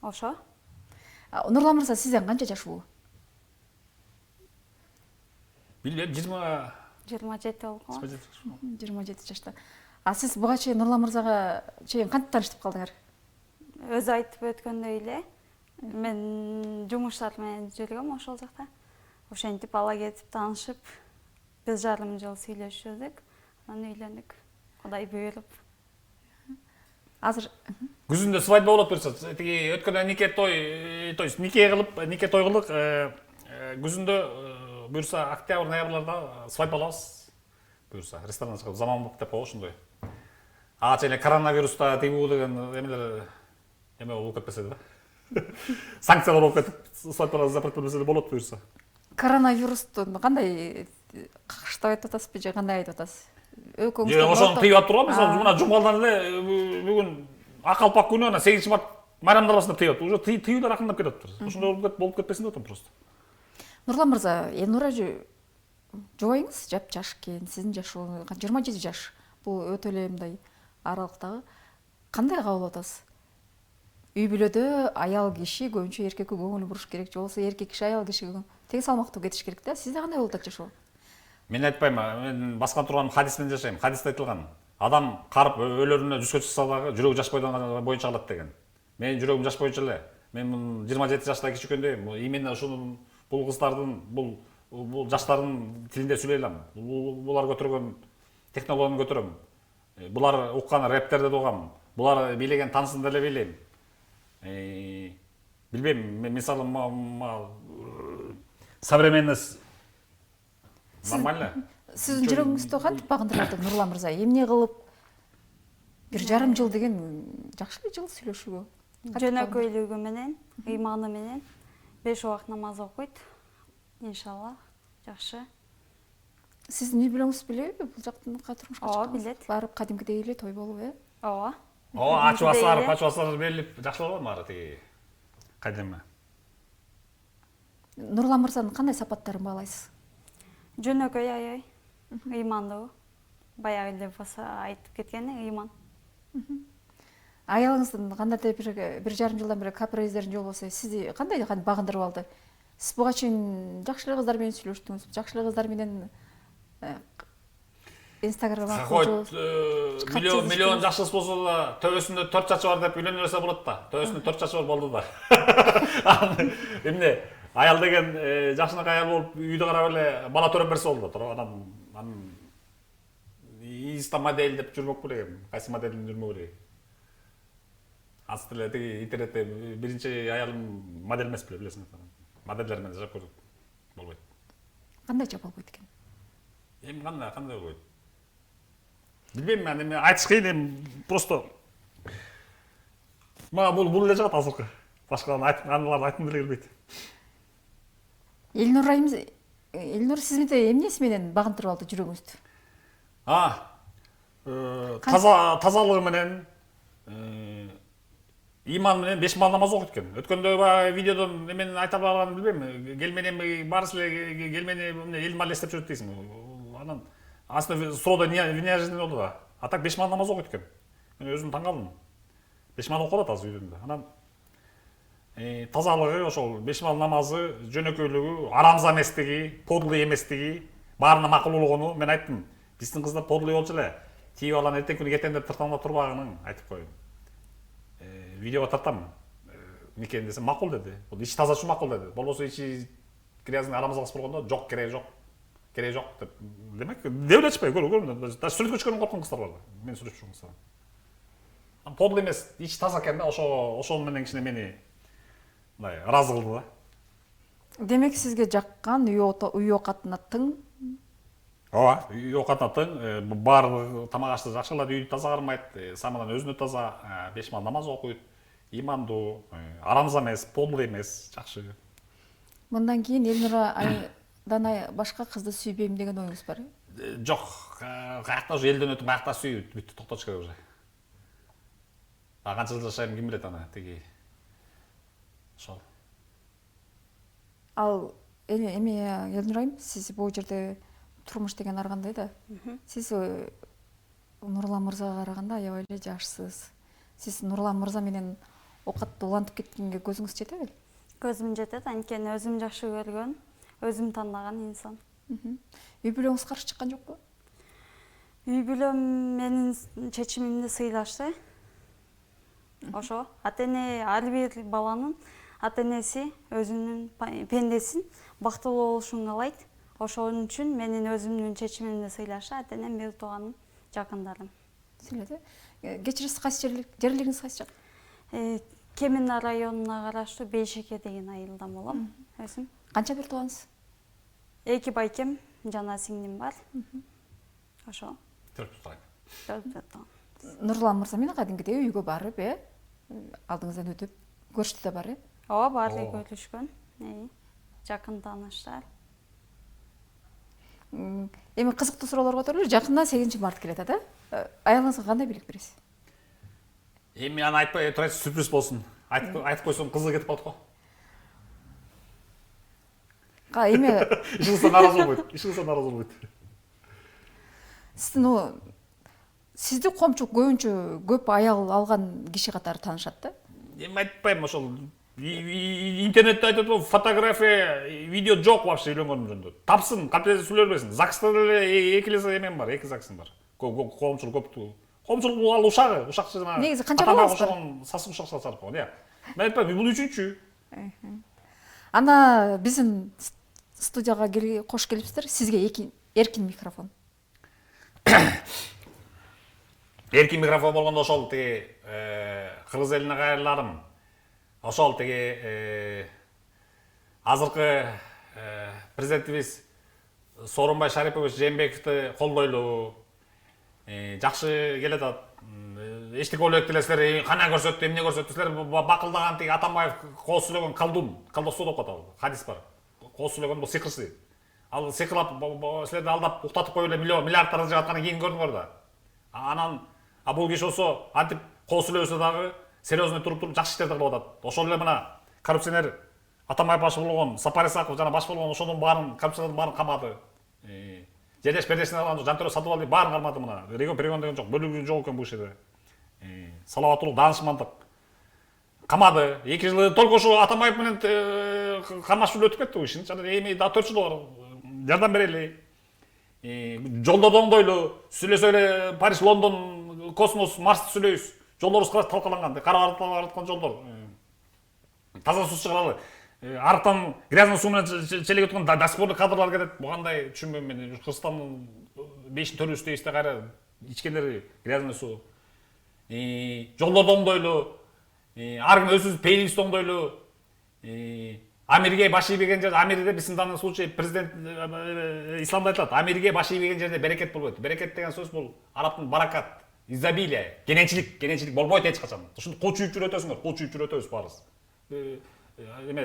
Ошо. Нурлан мырза сизден канча жашуу? Билбейм, 27 болгон. 27 жашта. Сиз буга чейин Нурлан мырзага чейин кантип таанышып калдыңар? Өзү айтып өткөндөй эле, мен жумуштар менен жүргөм ошол жакта. Ошентип ала кетип таанышып, 1,5 жыл сүйлөшүдүк, анан үйлөндүк. Кудай буйруп. Азыр күзүндө свадьба болот буюрса, тиги өткөндө нике той, то есть нике той кылдык, күзүндө буюрса октябрь, ноябрларда свадьба кылабыз. Буюрса ресторандан чыгып заман деп коебуз ошондой. Ага чейин коронавируста тигүү деген эмелер эме болуп кетпесе да. Санкциялар болуп кетип, свадьбалар запрет болбесе болот буюрса. Коронавирусту кандай какштап айтып атасызбы же кандай айтып атасыз? Ошону тыйып атып турган, мисалы мына жумгалдан эле бүгүн Акалпак күнү, анан 8-март майрамдалбасын деп тыйып атып. Уже тыюулар акырындап кетип атыптыр. Ошондой болуп кетпесин деп атам просто. Нурлан мырза, Элнура жубайыңыз жаш экен, сиздин жашооңуз 27 жаш. Бул өтө эле мындай аралыктагы. Кандай кабыл атасыз? Үй бүлөдө аял киши көбүнчө эркекке көңүл буруш керек, же болбосо эркек киши аял кишиге тең салмактуу кетиш керек да. Сизде кандай болуп атат жашоо? Мен айтпайм, мен баскан турган хадис менен жашайм. Хадисте айтылган, адам карып өлөрүнө 100 чыкса дагы жүрөгү жашпайдан боюнча калат деген. Менин жүрөгүм жашпойчу эле. Мен 27 жаштагы кичикөндөйм. Именно ушунун бул кыздардын, бул жаштардын тилинде сүйлөй алам. Булар көтөргөн технологияны көтөрөм. Булар уккан рэптерди угам. Булар бийлеген тансын деле бийлейм. Билбейм, мен мисалы современность нормально. Сиздин жүрөгүңүздү кантип багындырып атат Нурлан мырза? Эмне кылып 1,5 жыл деген жакшы эле жыл сүйлөшүүгө. Жөнөкөйлүгү менен, ыйманы менен 5 убак намаз окуйт. Иншалла, жакшы. Сиздин үй бүлөңүз билеби бул жактан турмушка Ооба, чыкканыңызды? билет. Барып кадимкидей эле той болуп, Ооба. Ачыбасар берилип жакшы болгон баары тиги. Кадимме. Нурлан мырзанын кандай сапаттарын баалайсыз? Жөнөкөй аябай, ыймандуу. Баягы эле болсо айтып кеткен ыйман. Аялыңыздын кандайдыр бир 1,5 жылдан бери каприздерин же болбосо сизди кандай багындырып алды? Сиз буга чейин жакшы эле кыздар менен сүйлөштүңүз, жакшы эле кыздар менен Инстаграм Хоть аркылуу миллион жакшысы болсо да төбөсүндө 4 чачы бар деп үйлөнө берсе болот да. Төбөсүндө 4 чачы бар болду да. Эмне аял деген жакшынакай аял болуп үйдү карап эле бала төрөп берсе болду да. Анан инста модель деп жүрмөк керек эми. Кайсы моделдин жүрмөк керек. Азыр эле тиги интернетте биринчи аялым модель эмес беле, билесиңер. Модельдер менен жашап көрдүк. Болбойт. кандайча болбойт экен? Эми кандай болбойт? Билбейм мен, эми айтыш кыйын, эми просто мага бул эле жагат азыркы. Башкаларды айткым деле келбейт. Элнур сиз эмнеси менен багынтырып алды жүрөгүңүздү? Тазалыгы менен, иман менен 5 мал намаз окуйт экен. Өткөндө баягы видеодон эмени айта барганын билбейм. Келмени барысы эле келмени эл мал эстеп жүрөт дейсиң. Анан аслында срода неожиданно болду да. А так 5 мал намаз окуйт экен. Мен өзүм таң калдым. 5 мал окуп атат азыр үйдүндө. Анан тазалыгы ошол 5 мал намазы, жөнөкөйлүгү, арамза эместиги, подлый эместиги, баарына макул болгону. Мен айттым, биздин кыздар подлый болчу эле. Тиги баланы эртең күнү кетендеп тыртаңдап турбагының айтып коюм. Видеого тартам. Никен десем макул деди. Бул ичи таза үчүн макул деди. Болбосо ичи грязный арамзалас болгондо жок, кереги жок деп. Демек, деп эле чыкпай көрүм. Даже сүрөткө чыгарып корккон кыздар бар. Мен сүрөтүп жүргөн кыздар. Подлый эмес, ичи таза экен да, ошол менен кичине мени мындай ыраазы кылды да. Демек сизге жаккан үй оокатына тың? Ооба, үй оокатына тың, баардыгы тамак ашты жакшы кылат, үйдү таза кармайт, самынан өзүнө таза, 5 мал намаз окуйт, имандуу, арамза эмес, подлый эмес, жакшы. Мындан кийин Элнура айдан башка кызды сүйбөйм деген оюңуз бар? Жок, каякта уже элден өтүп, каякта сүйүп, бүттү, токтотуш керек уже. Канча жыл жашайм, ким билет аны, тиги. Ошол. Ал эми Элнур айым, сиз бул жерде турмуш деген ар кандай да. Сиз Нурлан мырзага караганда аябай эле жашсыз. Сиз Нурлан мырза менен оокатты улантып кеткенге көзүңүз жетеби? Көзүм жетет, анткени өзүм жакшы көргөн, өзүм тандаган инсан. Үй бүлөңүз каршы чыккан жокпу? Үй бүлөм менин чечимимди сыйлашты. Ошо ата-эне ар бир баланын ата-энеси өзүнүн пендесин бактылуу болушун каалайт. Ошон үчүн менин өзүмдүн чечимимди сыйлашты, ата-энем бир тууганым, жакындарым. Силерде кечирисиз кайсы жерлериңиз кайсы жак? Кемин районуна караштуу Бейшеке деген айылдан болом өзүм. Канча бир туугансыз? 2 байкем жана сиңдим бар. Ошо. 4 тууган. 4 тууган. Нурлан мырза менен кадимкидей үйгө барып, алдыңыздан өтүп көрүштү да бар, Ооба, баары көрүшкөн. Жакын тааныштар. Эми кызыктуу суроолор көтөрүлүр. Жакында 8-март келет да? Аялыңызга кандай белек бересиз? Эми аны айтпай турайсыз, сюрприз болсун. Айтып койсоң кызы кетип калат го. Эми Ишинсе наразы болбойт. Сизди коомчулук көбүнчө көп аял алган киши катары таанышат да? Эми айтпайм, ошол интернетте айтат го, фотография, видео жок вообще үйлөнгөнүм жөнүндө. Тапсын, кантесе сүйлөбөсүн. ЗАГСта деле 2 эмем бар, 2 ЗАГСым бар. Коомчулук көптү. Коомчулук ал ушакчы жана. Негизи канча балаңыз бар? Сасык ушакча чарып койгон, Мен айтпайм, бул үчүнчү. Ана биздин студияга кош келипсиздер. Сизге эркин микрофон. Эркин микрофон болгондо ошол тиги кыргыз элине кайрыларым. Ошол тиги азыркы президентибиз Сооронбай Шарипович Жээнбековди колдойлу. Жакшы келет атат. Эчтеке ойлойт делесиздер, кана көрсөттү, эмне көрсөттү, силер бакылдаган тиги Атамбаев кооз сүйлөгөн колдосу деп атат. Хадис бар. Кооз сүйлөгөн бул сыйкырчы. Ал сыйкырлап силерди алдап уктатып коюп эле миллиардтарды жыгаткандан кийин көрдүңөр да. Анан бул киши болсо антип кооз сүйлөбөсө дагы серьезный туруп жакшы иштерди кылып атат. Ошол эле мына коррупционер Атамбаев баш болгон, Сапар Исаков жана баш болгон ошонун баарын коррупциялардын баарын камады. Жедеш пердесин алган Жантөрө Сатыбалдиев баарын кармады мына. Регион перегон деген жок, бөлүгү жок экен бул иште. Салаваттуулук, даанышмандык камады. 2 жыл только ушу Атамбаев менен кармашып өтүп кетти бул ишин. Жана эми да 4 жыл бар. Жардам берели. жолдордо оңдойлу сүйлөсө эле Париж, Лондон, космос, Марсты сүйлөйбүз. Жолдорубуз талкаланган, кара бараткан жолдор. Таза суу чыгаралы. Арыктан грязный суу менен челек өткөн доспорный кадрлар келет. Бугандай түшүнбөйм мен. Кыргызстандын 5 төрүбүздө кайра ичкендери грязный суу. Жолдорду оңдойлу. Ар ким өзүбүз пейилибизди оңдойлу. Амирге баш ийбеген жерде, Амирде биздин данный случай президент исламда айтылат. Амирге баш ийбеген жерде берекет болбойт. Берекет деген сөз бул арабтын баракат, изобилие, кененчилик болбойт эч качан. Ушуну кол чүйүп жүрөтөсүңөр, кол чүйүп жүрөтөбүз баарыбыз.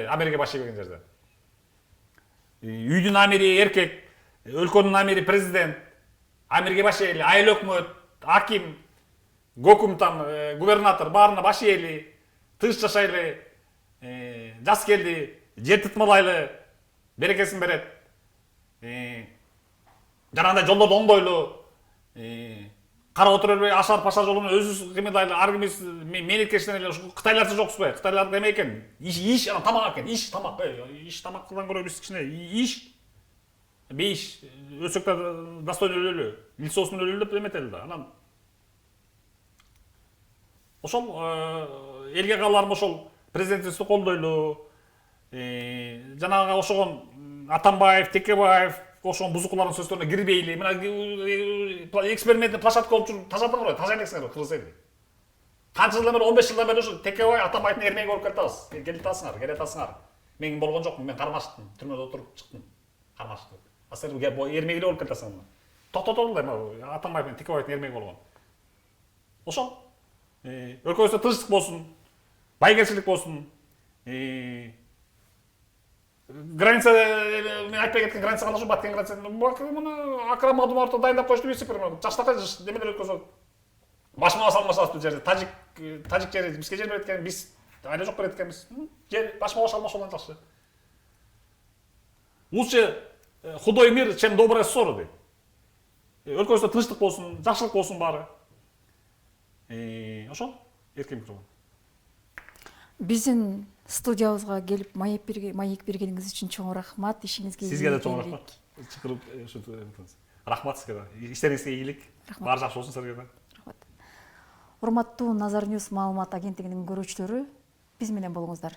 Амирге баш ийбеген жерде. Үйдүн амири эркек, өлкөнүн амири президент, Амирге баш ийели, айыл өкмөт, аким, гокум губернатор баарына баш ийели, тыныч жашайлы, жас келди, жер тытмалайлы, берекесин берет. Жанагындай жолдорду оңдойлу, карап отура бербей ашар пашар жолун өзүбүз кыймылдайлы, ар кимибиз мeenеткечтен эле ушу кытайларча жокпузбу? Кытайлар неме экен? Иш, тамак экен, иш, тамак. Иш тамактан көрө биз кичине иш, бейиш, өлсөк да достойно өлөлү, лицосун өлөлү деп эметели да. Анан ошол элге кааларым ошол президентибизди колдойлу, жанагыга окшогон Атамбаев, Текебаев ошон бузукулардын сөздөрүнө кирбейли. Мына экспериментный площадка болуп туруп тажадыңар, таза элексиңер Кыргыз элди. Канча жылдан бери 15 жылдан бери ушу Текебаев, Атамбаевдин эрмеги болуп келе атасыңар. Мен болгон жокмун, мен кармашыктым, түрмөдө отуруп чыктым. Кармашыктым. А сен эрмеги болуп келе атасың. Токтотолу да, Атамбаев менен Текебаевдин эрмеги болгон. Ошол өлкөбүздө тынчтык болсун, байгерчилик болсун, граница мен айтпай кеткен граница кандай баткен граница. Мына Акрам Мадумаровду дайындап коюшту билесиңер, жаштакай немелер өткөзөт. Башмага салмашат бул жерде. Тажик жери бизге жер берет экен, биз айла жок берет экенбиз. Жер башмага салмашкан жакшы. Лучше худой мир, чем добрая ссора дейт. Өлкөбүздө тынчтык болсун, жакшылык болсун баары. Ошол эркин микрофон. Биздин студиябызга келип маек бергениңиз үчүн чоң рахмат. Ишиңизге Сизге да чоң рахмат. Чакырып рахмат сизге да. Иштериңизге ийгилик. Баары жакшы болсун силерге да. Рахмат. Урматтуу Назар Ньюс маалымат агенттигинин көрүүчүлөрү, биз менен болуңуздар.